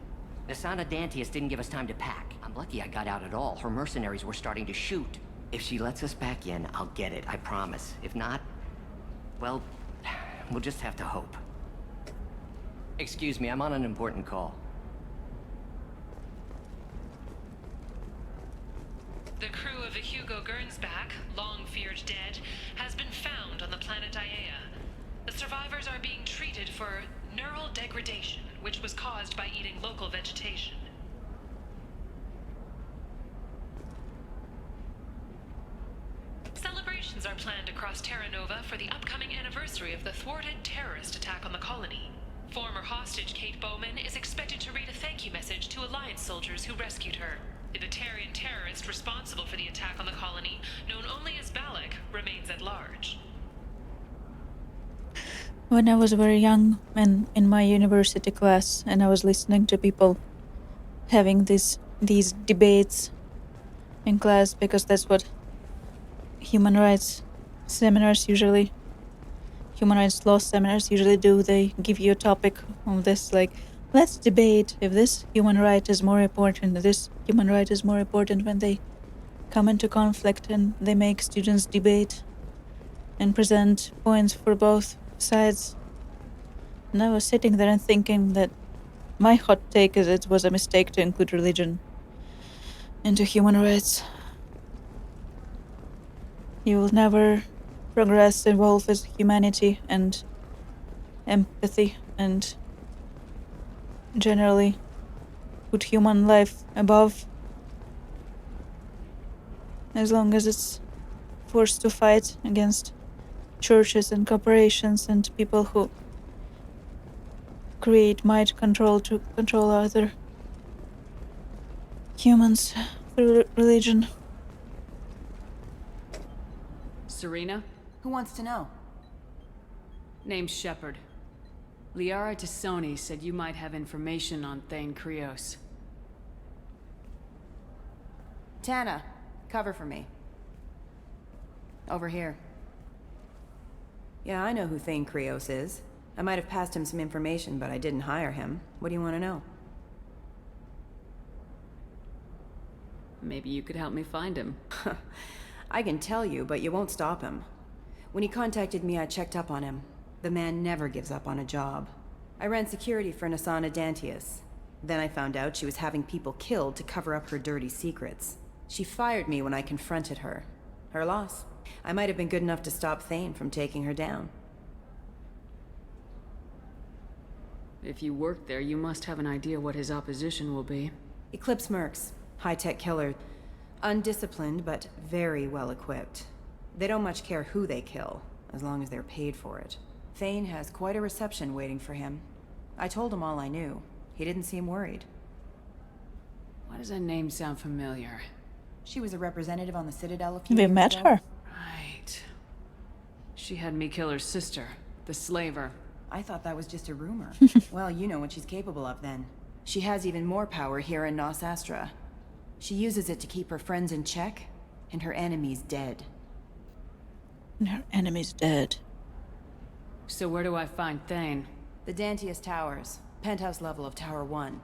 Asana Dantius didn't give us time to pack. I'm lucky I got out at all. Her mercenaries were starting to shoot. If she lets us back in, I'll get it, I promise. If not, well, we'll just have to hope. Excuse me, I'm on an important call. The crew of the Hugo Gernsback, long feared dead, has been found on the planet Iea. The survivors are being treated for neural degradation, which was caused by eating local vegetation. Celebrations are planned across Terra Nova for the upcoming anniversary of the thwarted terrorist attack on the colony. Former hostage Kate Bowman is expected to read a thank you message to Alliance soldiers who rescued her. The Batarian terrorist responsible for the attack on the colony, known only as Balak, remains at large. When I was very young and in my university class, and I was listening to people having these debates in class, because that's what human rights seminars usually, human rights law seminars usually do. They give you a topic on this, like, let's debate if this human right is more important, this human right is more important, when they come into conflict, and they make students debate and present points for both sides. And I was sitting there and thinking that my hot take is it was a mistake to include religion into human rights. You will never progress, evolve as humanity and empathy, and generally put human life above, as long as it's forced to fight against churches and corporations and people who create mind control to control other humans through religion. Serena? Who wants to know? Name's Shepard. Liara Tassoni said you might have information on Thane Krios. Tana, cover for me. Over here. Yeah, I know who Thane Krios is. I might have passed him some information, but I didn't hire him. What do you want to know? Maybe you could help me find him. I can tell you, but you won't stop him. When he contacted me, I checked up on him. The man never gives up on a job. I ran security for Asana Dantius. Then I found out she was having people killed to cover up her dirty secrets. She fired me when I confronted her. Her loss. I might have been good enough to stop Thane from taking her down. If you work there, you must have an idea what his opposition will be. Eclipse mercs. High-tech killer. Undisciplined, but very well-equipped. They don't much care who they kill, as long as they're paid for it. Thane has quite a reception waiting for him. I told him all I knew. He didn't seem worried. Why does that name sound familiar? She was a representative on the Citadel a few We years met ago. her. Right. She had me kill her sister, the slaver. I thought that was just a rumor. Well, you know what she's capable of then. She has even more power here in Nos Astra. She uses it to keep her friends in check, and her enemies dead. And her enemy's dead. So where do I find Thane? The Dantius Towers. Penthouse level of Tower 1.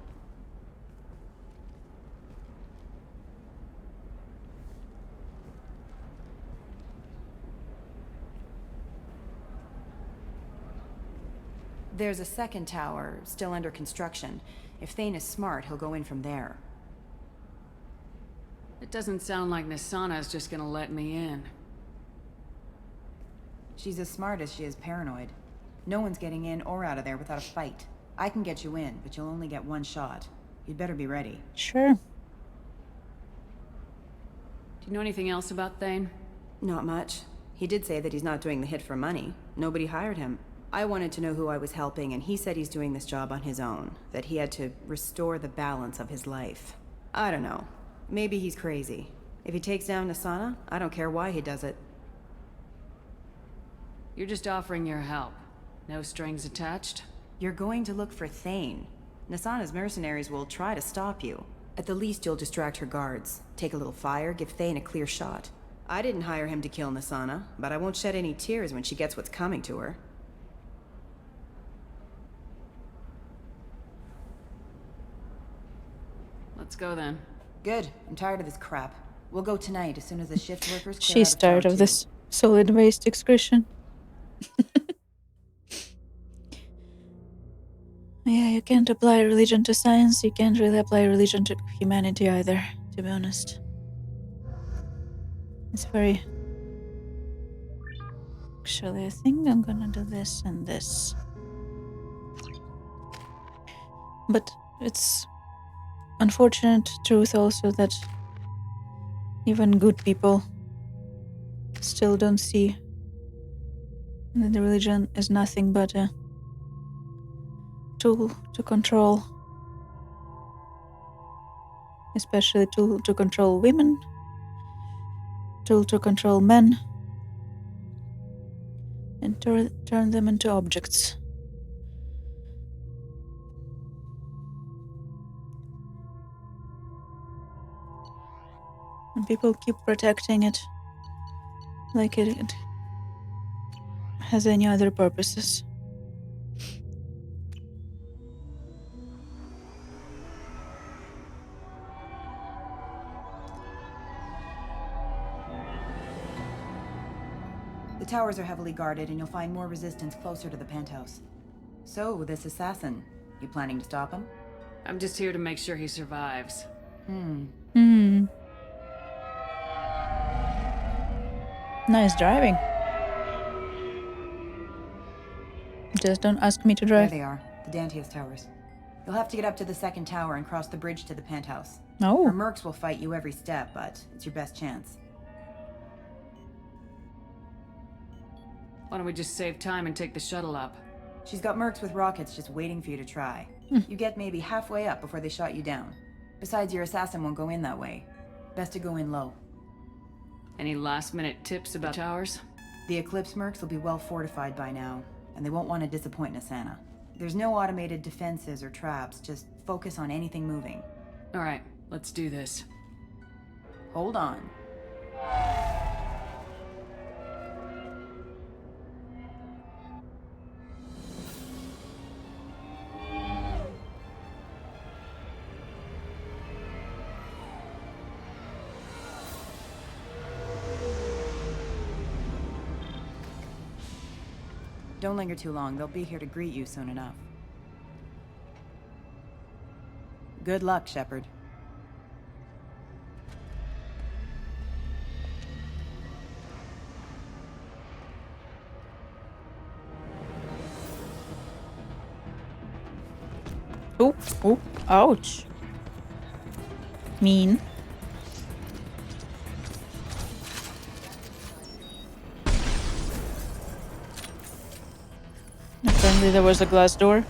There's a second tower, still under construction. If Thane is smart, he'll go in from there. It doesn't sound like Nasana's just gonna let me in. She's as smart as she is paranoid. No one's getting in or out of there without a fight. I can get you in, but you'll only get one shot. You'd better be ready. Sure. Do you know anything else about Thane? Not much. He did say that he's not doing the hit for money. Nobody hired him. I wanted to know who I was helping, and he said he's doing this job on his own. That he had to restore the balance of his life. I don't know. Maybe he's crazy. If he takes down Nasana, I don't care why he does it. You're just offering your help. No strings attached? You're going to look for Thane. Nasana's mercenaries will try to stop you. At the least, you'll distract her guards. Take a little fire, give Thane a clear shot. I didn't hire him to kill Nasana, but I won't shed any tears when she gets what's coming to her. Let's go then. Good. I'm tired of this crap. We'll go tonight as soon as the shift workers clear She's tired of this solid waste excretion. Yeah, you can't apply religion to science. You can't really apply religion to humanity either, to be honest. It's very... Actually, I think I'm gonna do this and this. But it's unfortunate truth also that even good people still don't see that the religion is nothing but a tool to control, especially tool to control women, tool to control men, and turn them into objects. And people keep protecting it like it has any other purposes. The towers are heavily guarded, and you'll find more resistance closer to the penthouse. So, this assassin, you planning to stop him? I'm just here to make sure he survives. Nice driving. Just don't ask me to drive. There they are, the Dantius towers. You'll have to get up to the second tower and cross the bridge to the penthouse. Oh. Her mercs will fight you every step, but it's your best chance. Why don't we just save time and take the shuttle up? She's got mercs with rockets just waiting for you to try. You get maybe halfway up before they shot you down. Besides, your assassin won't go in that way. Best to go in low. Any last-minute tips about towers? The Eclipse mercs will be well fortified by now, and they won't want to disappoint Nasana. There's no automated defenses or traps, just focus on anything moving. Alright, let's do this. Hold on. Don't linger too long. They'll be here to greet you soon enough. Good luck, Shepard. Oh, oh, ouch. Mean. Apparently there was a glass door.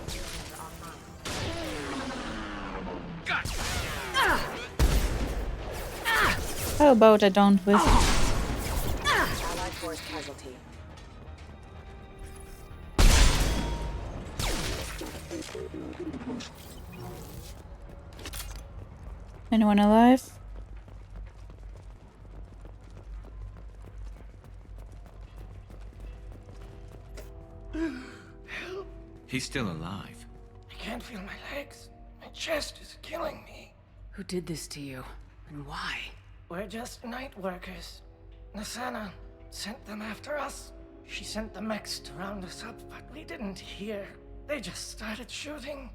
How about I don't with... Allied force casualty. Anyone alive? He's still alive. I can't feel my legs. My chest is killing me. Who did this to you? And why? We're just night workers. Nasana sent them after us. She sent the mechs to round us up, but we didn't hear. They just started shooting.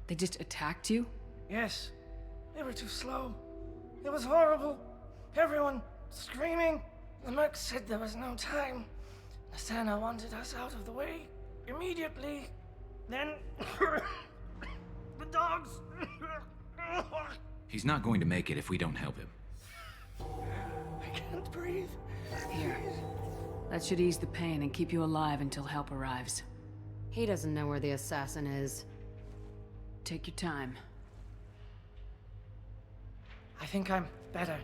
They just attacked you? Yes. They were too slow. It was horrible. Everyone screaming. The mercs said there was no time. Asana wanted us out of the way immediately. Then the dogs. He's not going to make it if we don't help him. I can't breathe. Here. That should ease the pain and keep you alive until help arrives. He doesn't know where the assassin is. Take your time. I think I'm better.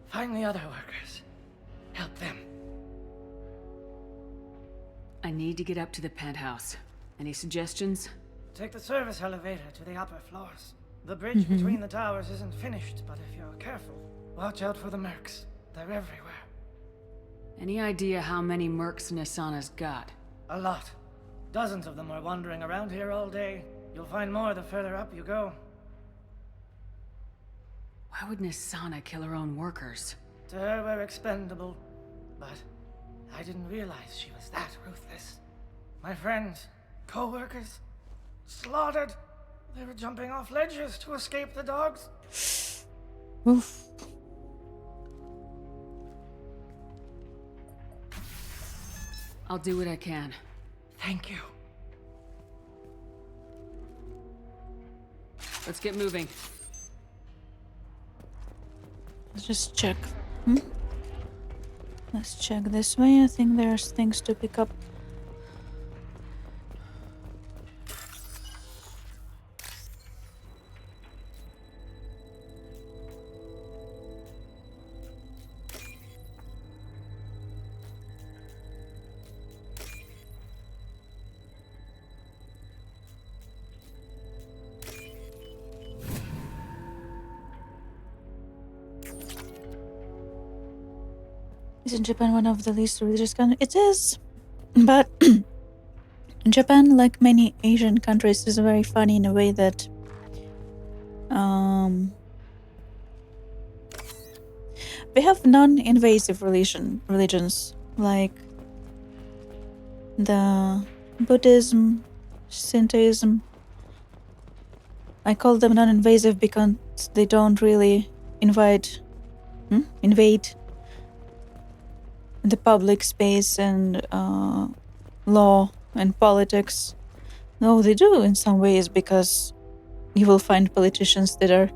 Find the other workers. Help them. I need to get up to the penthouse. Any suggestions? Take the service elevator to the upper floors. The bridge between the towers isn't finished, but if you're careful, watch out for the mercs. They're everywhere. Any idea how many mercs Asana's got? A lot. Dozens of them are wandering around here all day. You'll find more the further up you go. Why would Asana kill her own workers? To her, we're expendable. But I didn't realize she was that ruthless. My friends, co-workers, slaughtered. They were jumping off ledges to escape the dogs. Oof. I'll do what I can. Thank you. Let's get moving. Let's just check. Let's check this way. I think there's things to pick up. Isn't Japan one of the least religious countries? It is, but Japan, like many Asian countries, is very funny in a way that we have non-invasive religions like the Buddhism, Shintoism. I call them non-invasive because they don't really invade the public space and law and politics. No, they do in some ways, because you will find politicians that are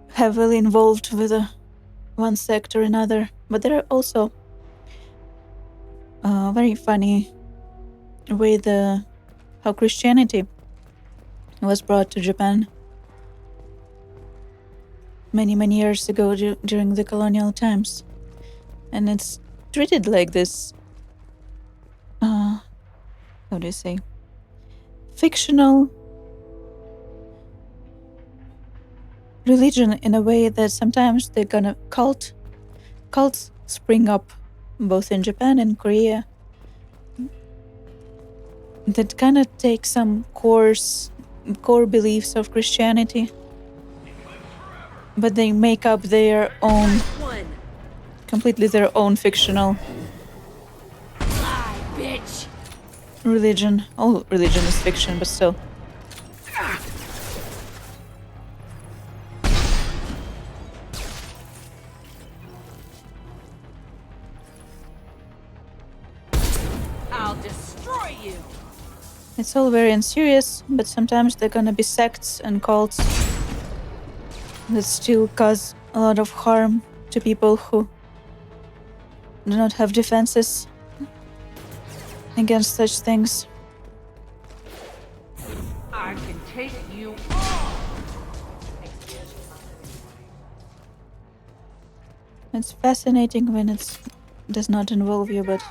heavily involved with one sect or another. But there are also very funny way how Christianity was brought to Japan many years ago during the colonial times. And it's treated like this, how do you say, fictional religion, in a way that sometimes they're gonna cults spring up both in Japan and Korea that kind of take some core beliefs of Christianity, but they make up their own, completely their own fictional religion. All religion is fiction, but still. I'll destroy you. It's all very unserious, but sometimes there are gonna be sects and cults that still cause a lot of harm to people who do not have defenses against such things. I can take you all. It's fascinating when it does not involve you, but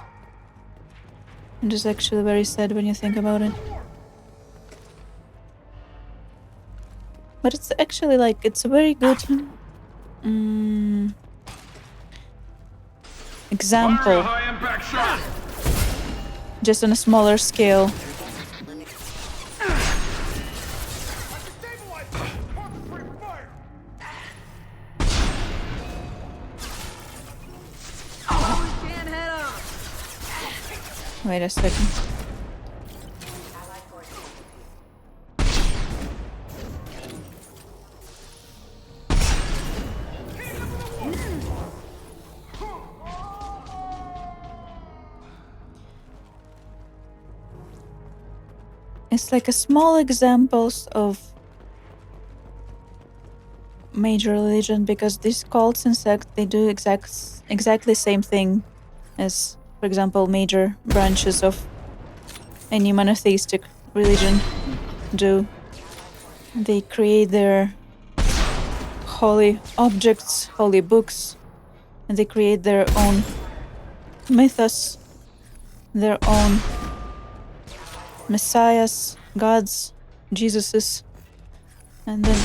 it is actually very sad when you think about it. But it's actually like, it's a very good example, just on a smaller scale. Wait a second. It's like a small examples of major religion, because these cults and sects, they do exactly same thing as, for example, major branches of any monotheistic religion do. They create their holy objects, holy books, and they create their own mythos, their own messiahs, gods, Jesuses, and then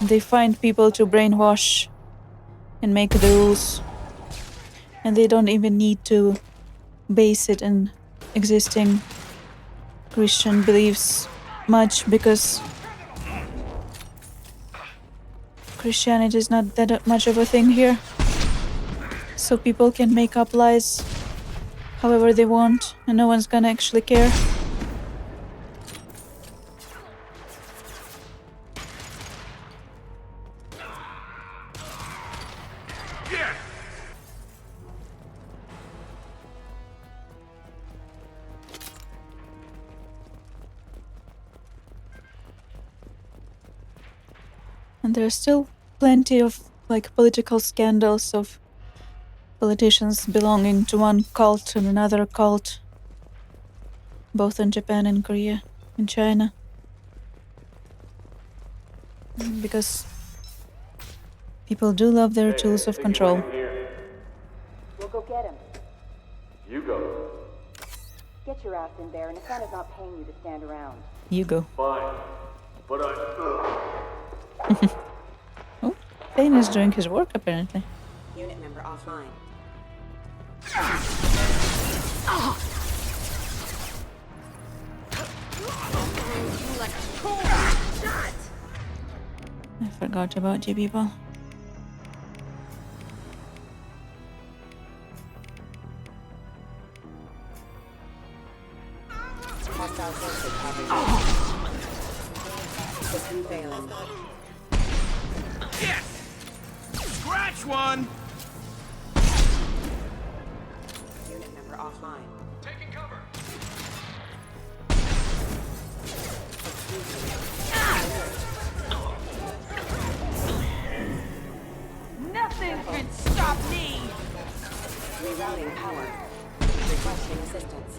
they find people to brainwash and make the rules, and they don't even need to base it in existing Christian beliefs much, because Christianity is not that much of a thing here. So people can make up lies however they want, and no one's gonna actually care. And there's still plenty of like political scandals of politicians belonging to one cult and another cult, both in Japan and Korea and China. Because people do love their tools of control. We'll go get him. You go. Get your ass in there, and Asana's not paying you to stand around. You go. Fine. But Oh, Thane is doing his work apparently. Unit member offline. I forgot about you people. Hostile forces System failing. Yes! Scratch one! Unit member offline. Taking cover. Nothing can stop me! Rerouting power. Requesting assistance.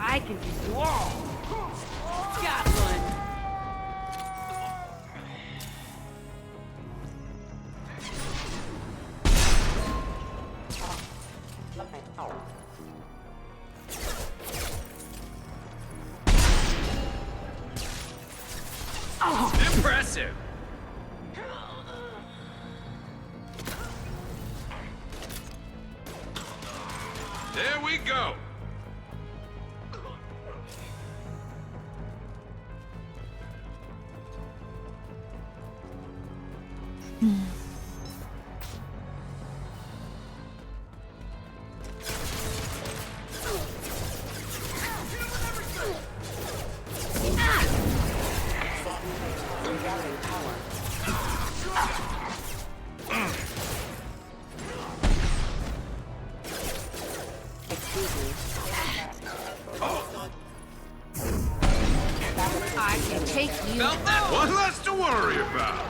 I can do you all. Got one. Impressive! There we go! I can take you. One less to worry about.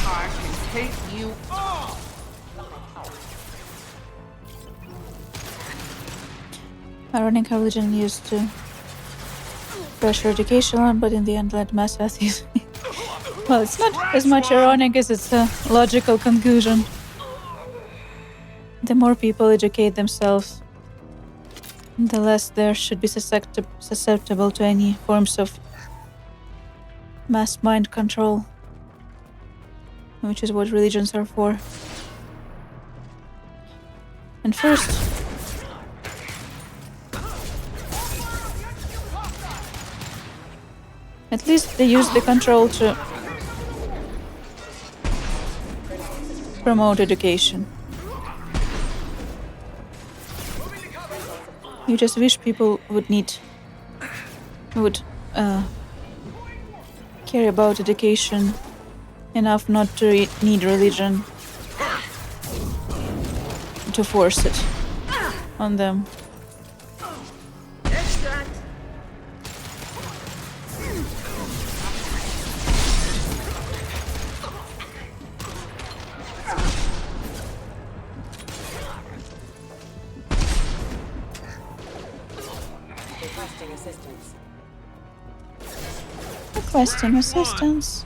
I can take you all. Ironic how religion used to pressure education on, but in the end led mass atheism. Well, it's not as much ironic as it's a logical conclusion. The more people educate themselves, the less they should be susceptible to any forms of mass mind control, which is what religions are for. And first, at least they use the control to promote education. You just wish people would care about education enough not to need religion to force it on them. Requesting assistance.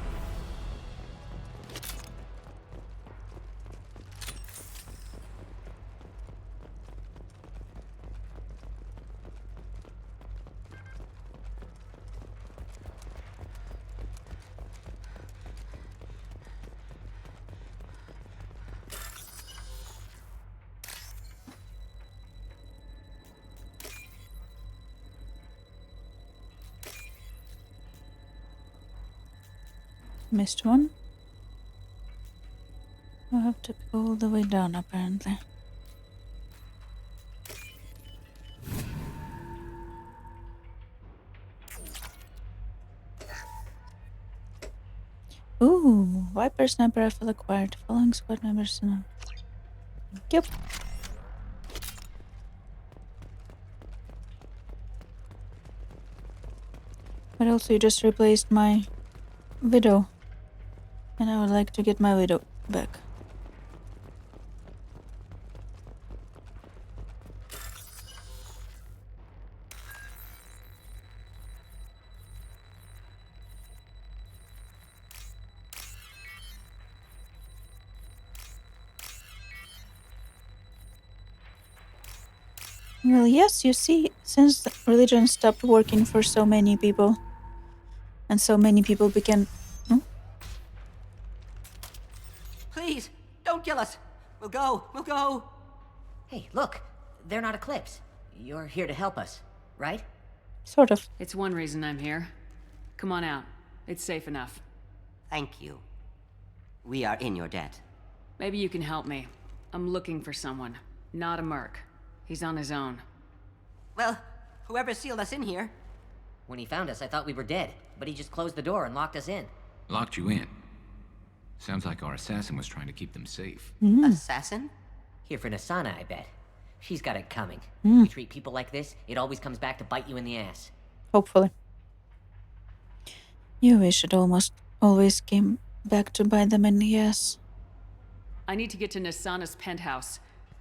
Missed one. I have to go all the way down, apparently. Ooh, Viper Sniper rifle acquired. Following squad members now. Yep. But also you just replaced my widow. And I would like to get my widow back. Well, yes, you see, since religion stopped working for so many people, and so many people became... Please, don't kill us. We'll go. Hey, look. They're not Eclipse. You're here to help us, right? Sort of. It's one reason I'm here. Come on out. It's safe enough. Thank you. We are in your debt. Maybe you can help me. I'm looking for someone. Not a merc. He's on his own. Well, whoever sealed us in here. When he found us, I thought we were dead, but he just closed the door and locked us in. Locked you in? Sounds like our assassin was trying to keep them safe. Assassin? Here for Nasana, I bet. She's got it coming. You treat people like this, it always comes back to bite you in the ass. Hopefully. You wish it almost always came back to bite them in the ass. I need to get to Nasana's penthouse.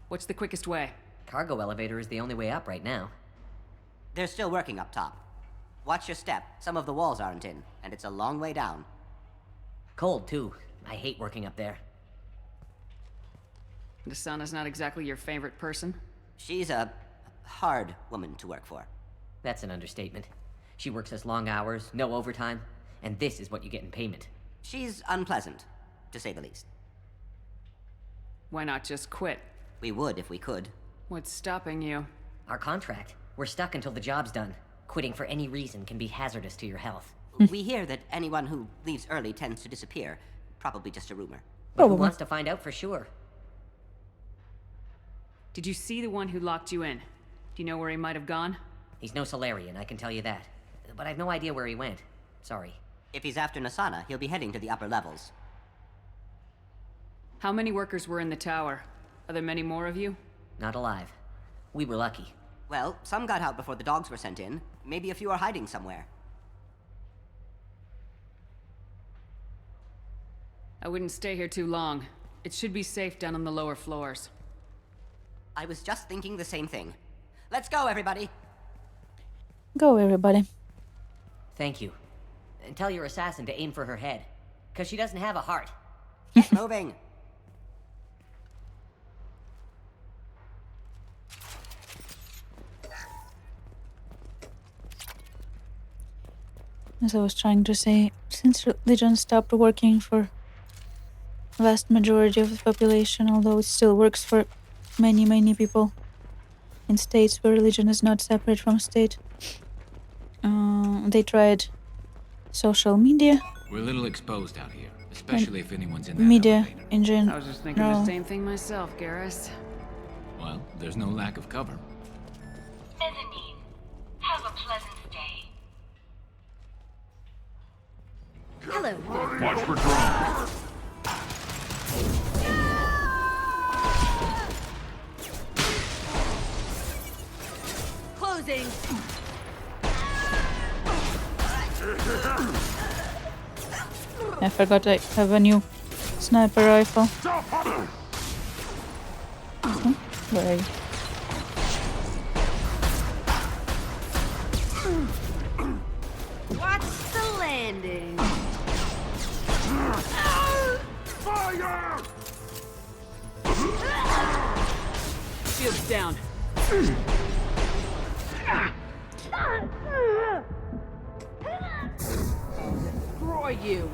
What's the quickest way? Cargo elevator is the only way up right now. They're still working up top. Watch your step. Some of the walls aren't in, and it's a long way down. Cold, too. I hate working up there. Nasana's not exactly your favorite person? She's a hard woman to work for. That's an understatement. She works us long hours, no overtime, and this is what you get in payment. She's unpleasant, to say the least. Why not just quit? We would if we could. What's stopping you? Our contract. We're stuck until the job's done. Quitting for any reason can be hazardous to your health. We hear that anyone who leaves early tends to disappear. Probably just a rumor. But who wants to find out for sure? Did you see the one who locked you in? Do you know where he might have gone? He's no Solarian, I can tell you that. But I've no idea where he went. Sorry. If he's after Nasana, he'll be heading to the upper levels. How many workers were in the tower? Are there many more of you? Not alive. We were lucky. Well, some got out before the dogs were sent in. Maybe a few are hiding somewhere. I wouldn't stay here too long. It should be safe down on the lower floors. I was just thinking the same thing. Let's go, everybody! Go, everybody. Thank you. And tell your assassin to aim for her head. Because she doesn't have a heart. Get moving! As I was trying to say, since religion stopped working for vast majority of the population, although it still works for many people in states where religion is not separate from state, they tried social media. We're a little exposed out here, especially if anyone's in that media elevator. in general. I was just thinking the same thing myself, Garrus. Well, there's no lack of cover. Mezzanine, have a pleasant stay. Hello. Watch for drones. Closing. I forgot I have a new sniper rifle. Where are you? Watch the landing. Fire! Shields down. Destroy you.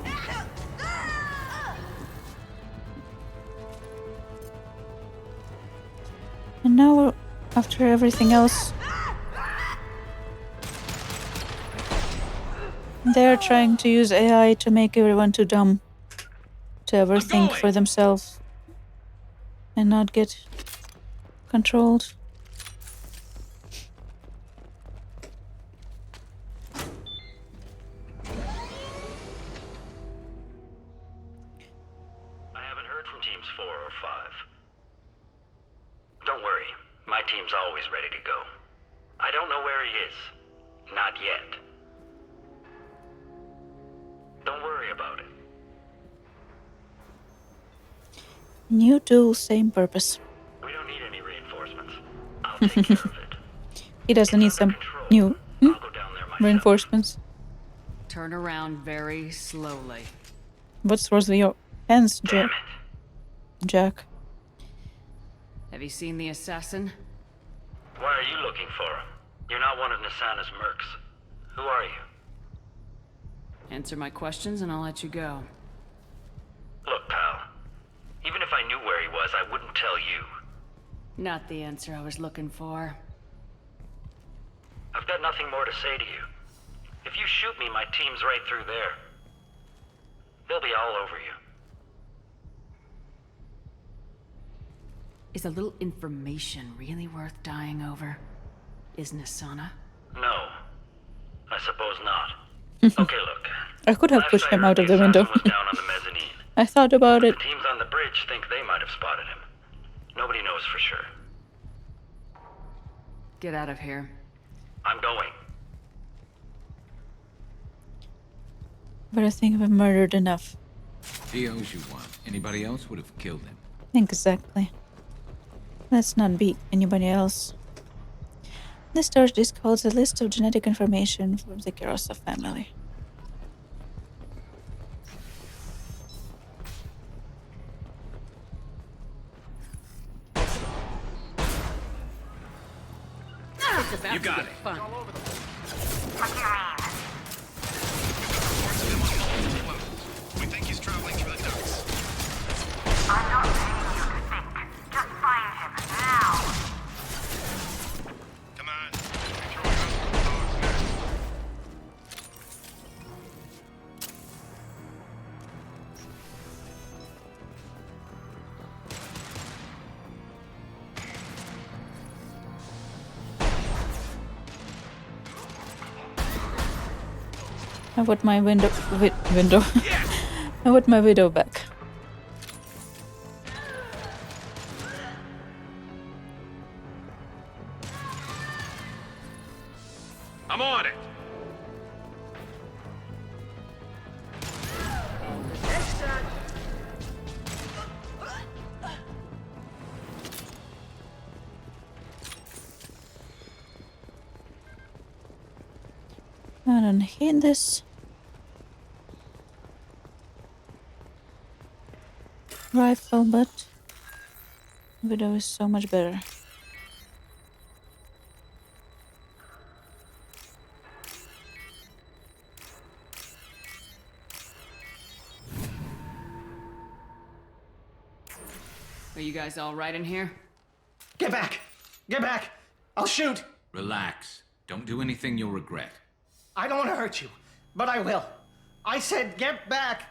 And now, after everything else, they're trying to use AI to make everyone too dumb to ever think for themselves and not get controlled. I haven't heard from teams 4 or 5. Don't worry, my team's always ready to go. I don't know where he is. Not yet. Don't worry about it. New tool, same purpose. We don't need any reinforcements. I'll take care of it. He doesn't need some new reinforcements. Turn around very slowly. What's wrong with your hands, Jack? Have you seen the assassin? Why are you looking for him? You're not one of Nasana's mercs. Who are you? Answer my questions and I'll let you go. Look, pal. Even if I knew where he was, I wouldn't tell you. Not the answer I was looking for. I've got nothing more to say to you. If you shoot me, my team's right through there. They'll be all over you. Is a little information really worth dying over? Is Nasana? No. I suppose not. Okay, look. I could have pushed him out of the window. Was down on the mezzanine. I thought about it. The teams on the bridge think they might have spotted him. Nobody knows for sure. Get out of here. I'm going. But I think we've murdered enough. He owes you one. Anybody else would have killed him. Exactly. Let's not beat anybody else. This storage disk holds a list of genetic information from the Kurosa family. You got it. Fun. We think he's traveling through the ducts. I'm not paying you to think. Just find him now. Come on. We're throwing us from the dog's nest. I want my window. I want my window back. I'm on it. I don't hate this. Rifle, but Widow is so much better. Are you guys all right in here? Get back! Get back! I'll shoot! Relax. Don't do anything you'll regret. I don't want to hurt you, but I will. I said get back!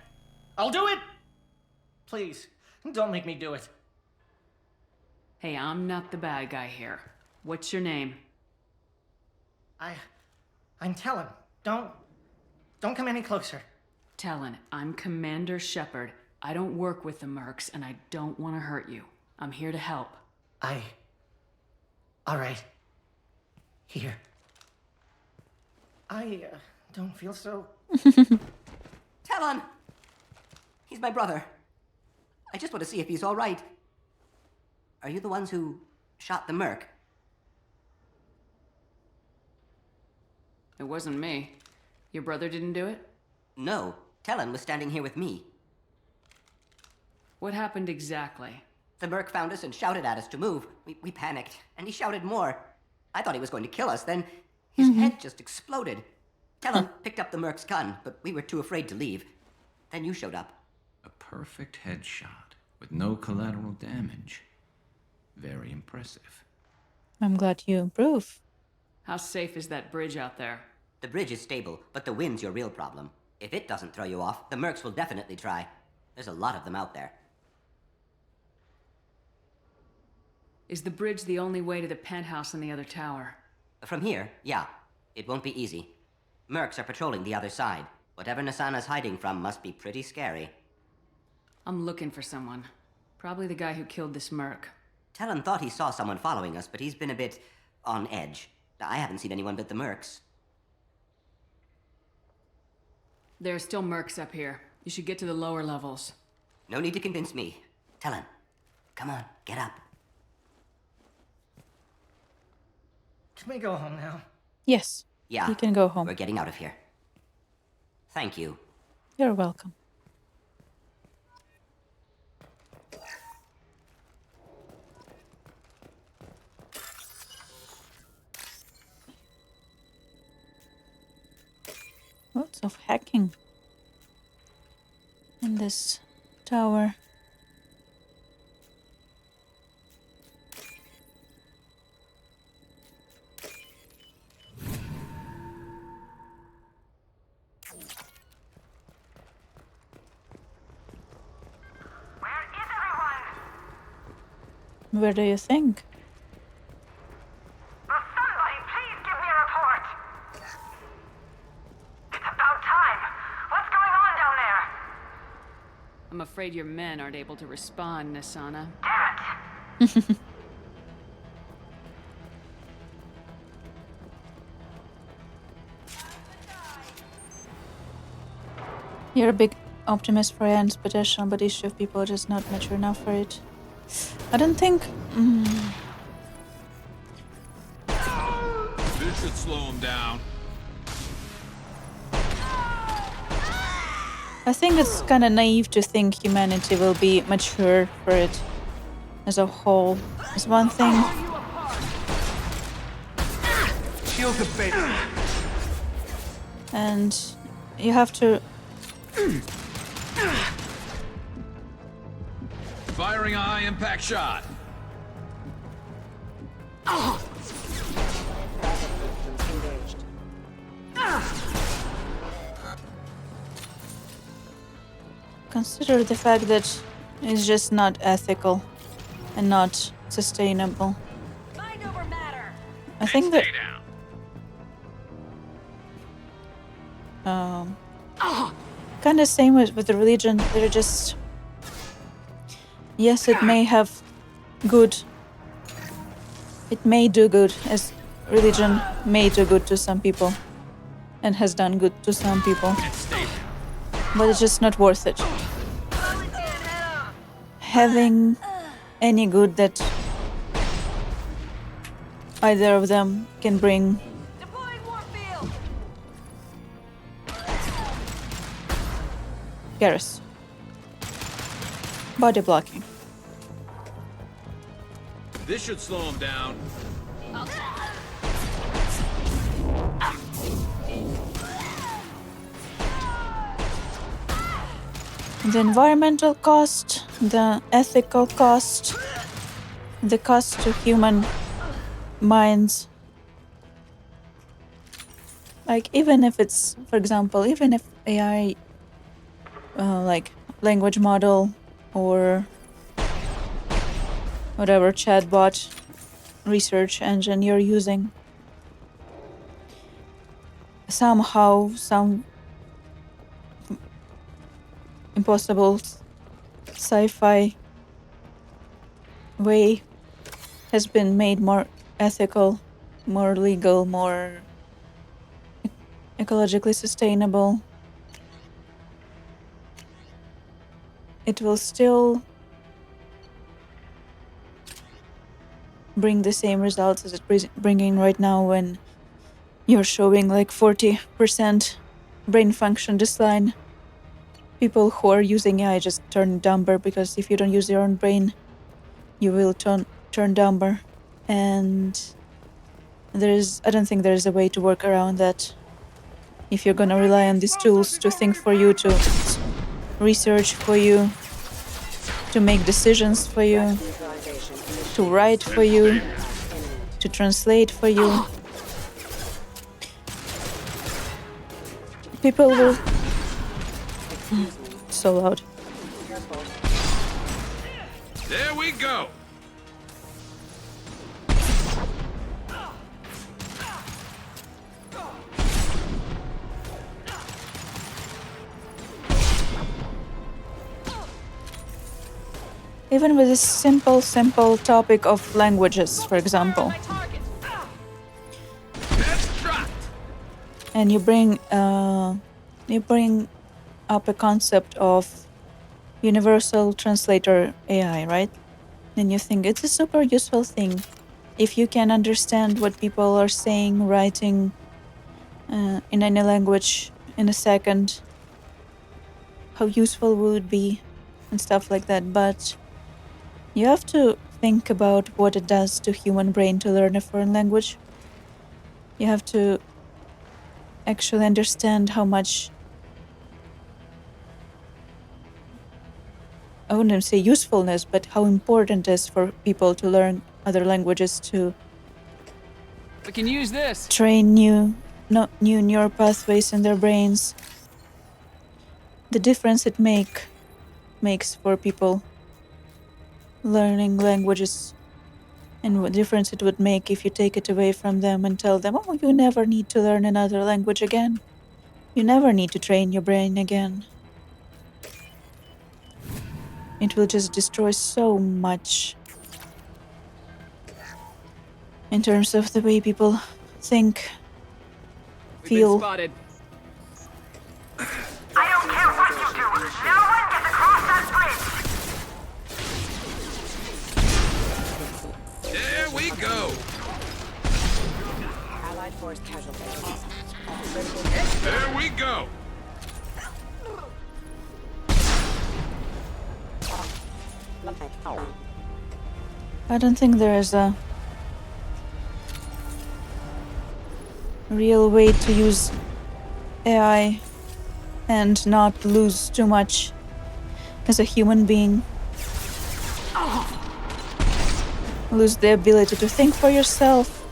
I'll do it! Please, don't make me do it. Hey, I'm not the bad guy here. What's your name? I'm Talon. Don't come any closer. Talon, I'm Commander Shepard. I don't work with the mercs, and I don't want to hurt you. I'm here to help. All right. Here. I don't feel so... Talon! He's my brother. I just want to see if he's all right. Are you the ones who shot the merc? It wasn't me. Your brother didn't do it? No. Talon was standing here with me. What happened exactly? The merc found us and shouted at us to move. We panicked, and he shouted more. I thought he was going to kill us, then his head just exploded. Talon picked up the merc's gun, but we were too afraid to leave. Then you showed up. A perfect headshot with no collateral damage. Very impressive. I'm glad you approve. How safe is that bridge out there? The bridge is stable, but the wind's your real problem. If it doesn't throw you off, the mercs will definitely try. There's a lot of them out there. Is the bridge the only way to the penthouse in the other tower? From here, yeah. It won't be easy. Mercs are patrolling the other side. Whatever Nasana's hiding from must be pretty scary. I'm looking for someone. Probably the guy who killed this merc. Talon thought he saw someone following us, but he's been a bit on edge. I haven't seen anyone but the mercs. There are still mercs up here. You should get to the lower levels. No need to convince me. Talon, come on, get up. Can we go home now? Yes. Yeah. You can go home. We're getting out of here. Thank you. You're welcome. Lots of hacking in this tower. Where do you think? Somebody, please give me a report. It's about time. What's going on down there? I'm afraid your men aren't able to respond, Nasana. Damn it! You're a big optimist for AI's potential, but issue of people are just not mature enough for it. I don't think... This should slow him down. I think it's kind of naive to think humanity will be mature for it as a whole. Is one thing. Shield the bait. And you have to... Firing a high-impact shot. Consider the fact that it's just not ethical and not sustainable. I think that... kind of same with the religion. They're just... Yes, it may have good... It may do good, as religion may do good to some people. And has done good to some people. But it's just not worth it. Having any good that either of them can bring Garrus. Body blocking. This should slow him down. The environmental cost, the ethical cost, the cost to human minds. Like, even if it's, for example, even if AI, like language model or whatever chatbot research engine you're using, somehow, some impossible sci-fi way has been made more ethical, more legal, more ecologically sustainable, it will still bring the same results as it's bringing right now when you're showing like 40% brain function decline. People who are using AI just turn dumber, because if you don't use your own brain, you will turn dumber. And I don't think there's a way to work around that. If you're gonna rely on these tools to think for you, to research for you, to make decisions for you, to write for you, to translate for you, people will... So loud. There we go. Even with this simple topic of languages, for example, and you bring up a concept of universal translator AI, right? Then you think it's a super useful thing. If you can understand what people are saying, writing in any language in a second, how useful would it be, and stuff like that. But you have to think about what it does to human brain to learn a foreign language. You have to actually understand how much, I wouldn't say usefulness, but how important it is for people to learn other languages, to We can use this. train new neural pathways in their brains. The difference it makes for people learning languages, and what difference it would make if you take it away from them and tell them, oh, you never need to learn another language again. You never need to train your brain again. It will just destroy so much in terms of the way people think, feel. Spotted. I don't care what you do. No one gets across that bridge. There we go. Allied force casualties. There we go. I don't think there is a real way to use AI and not lose too much as a human being. Lose the ability to think for yourself,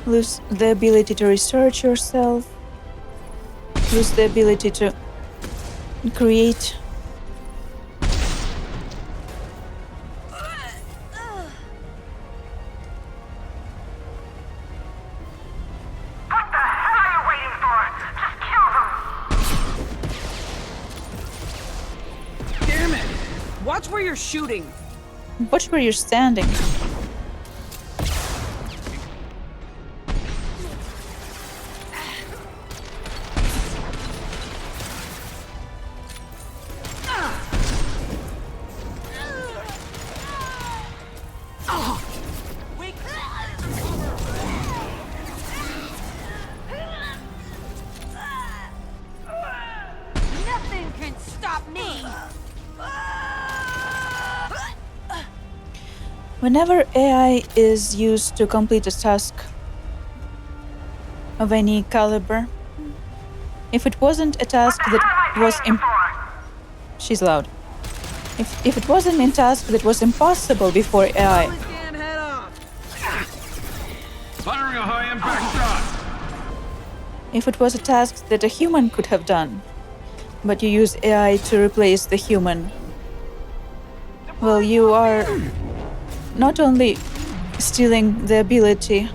lose the ability to research yourself, lose the ability to create. What the hell are you waiting for? Just kill them. Damn it! Watch where you're shooting. Watch where you're standing. Nothing Whenever AI is used to complete a task of any caliber, if it wasn't a task that was she's loud. If it wasn't a task that was impossible before AI. Firing a high-impact shot! If it was a task that a human could have done, but you use AI to replace the human, well, you are not only stealing the ability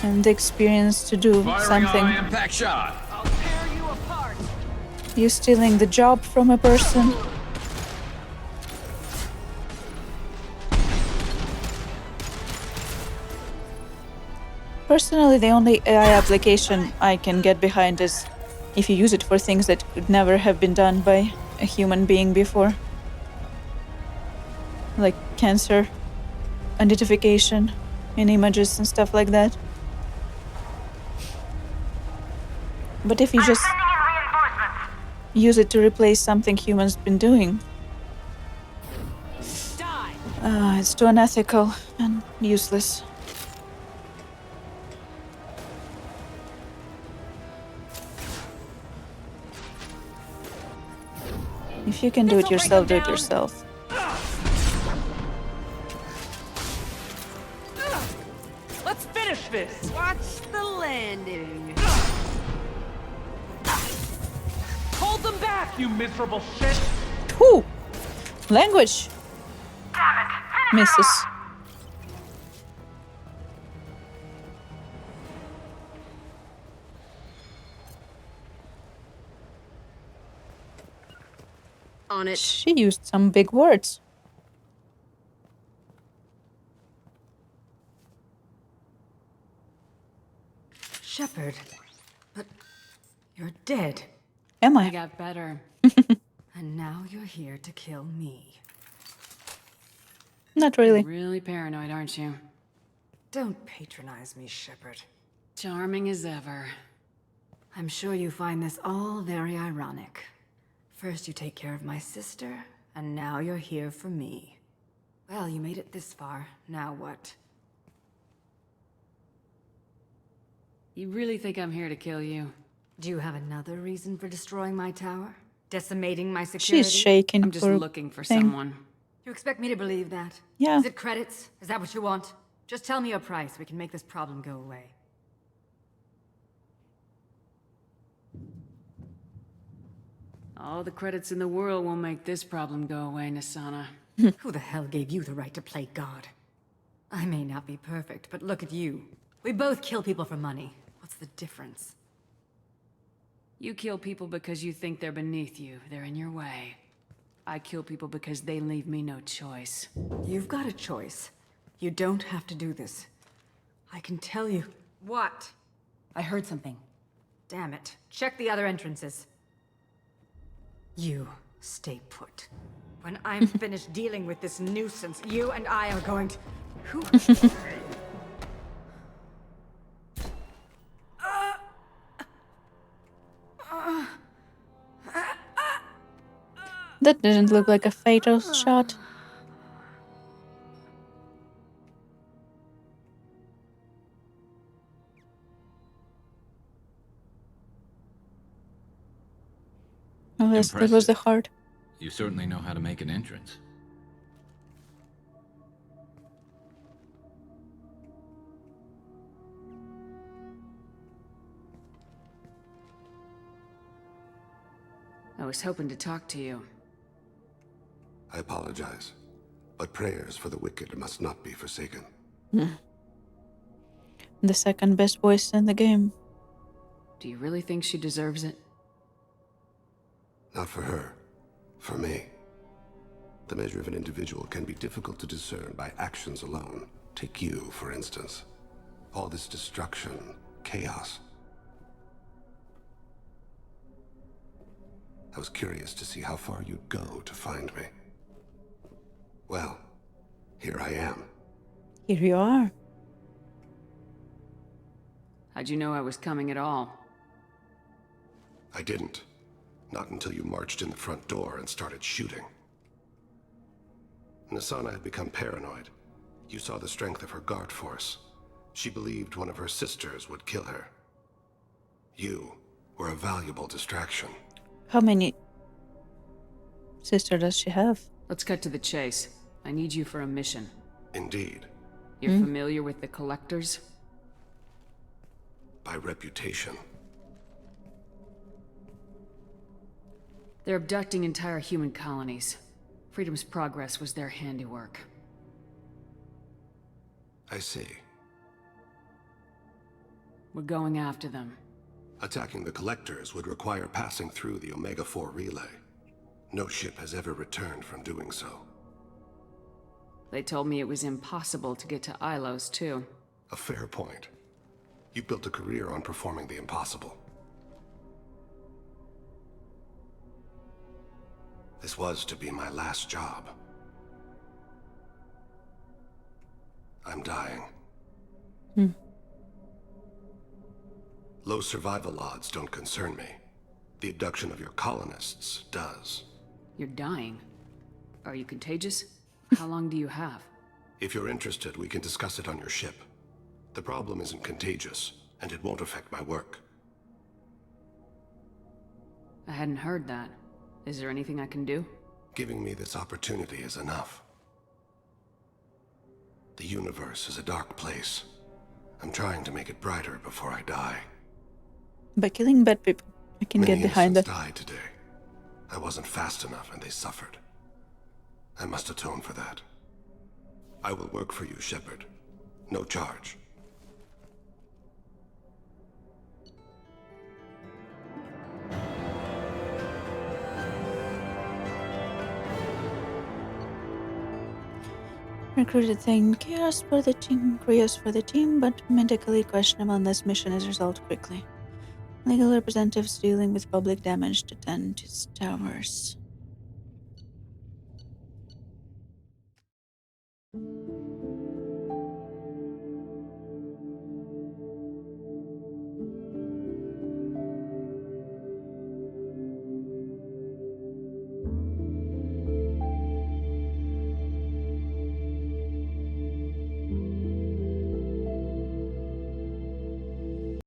and the experience to do something. Impact shot. You're stealing the job from a person. Personally, the only AI application I can get behind is if you use it for things that could never have been done by a human being before. Like cancer identification in images and stuff like that. But if you just use it to replace something humans been doing, it's too unethical and useless. If you can do it yourself, do it yourself. Let's finish this! Watch the landing. Hold them back, you miserable shit! Whew! Language! Misses. On it. She used some big words. Shepard, but you're dead. Am I? I got better. And now you're here to kill me. Not really. You're really paranoid, aren't you? Don't patronize me, Shepard. Charming as ever. I'm sure you find this all very ironic. First you take care of my sister, and now you're here for me. Well, you made it this far. Now what? You really think I'm here to kill you? Do you have another reason for destroying my tower? Decimating my security? She's shaking. I'm just looking for someone. You expect me to believe that? Yeah. Is it credits? Is that what you want? Just tell me a price. We can make this problem go away. All the credits in the world won't make this problem go away, Nasana. Who the hell gave you the right to play God? I may not be perfect, but look at you. We both kill people for money. What's the difference? You kill people because you think they're beneath you. They're in your way. I kill people because they leave me no choice. You've got a choice. You don't have to do this. I can tell you. What? I heard something. Damn it. Check the other entrances. You stay put. When I'm finished dealing with this nuisance, you and I are going to... Who? That didn't look like a fatal shot. Unless that was the heart. You certainly know how to make an entrance. I was hoping to talk to you. I apologize, but prayers for the wicked must not be forsaken. The second best voice in the game. Do you really think she deserves it? Not for her. For me. The measure of an individual can be difficult to discern by actions alone. Take you, for instance. All this destruction, chaos. I was curious to see how far you'd go to find me. Well, here I am. Here you are. How'd you know I was coming at all? I didn't. Not until you marched in the front door and started shooting. Nasana had become paranoid. You saw the strength of her guard force. She believed one of her sisters would kill her. You were a valuable distraction. How many sisters does she have? Let's cut to the chase. I need you for a mission. Indeed. You're familiar with the Collectors? By reputation. They're abducting entire human colonies. Freedom's Progress was their handiwork. I see. We're going after them. Attacking the Collectors would require passing through the Omega-4 relay. No ship has ever returned from doing so. They told me it was impossible to get to Ilos, too. A fair point. You built a career on performing the impossible. This was to be my last job. I'm dying. Low survival odds don't concern me. The abduction of your colonists does. You're dying? Are you contagious? How long do you have? If you're interested, we can discuss it on your ship. The problem isn't contagious, and it won't affect my work. I hadn't heard that. Is there anything I can do? Giving me this opportunity is enough. The universe is a dark place. I'm trying to make it brighter before I die. By killing bad people, I can Many get behind that. innocents died today. I wasn't fast enough and they suffered. I must atone for that. I will work for you, Shepard. No charge. Recruited saying chaos for the team, but medically questionable and this mission is resolved quickly. Legal representatives dealing with public damage to dentist towers.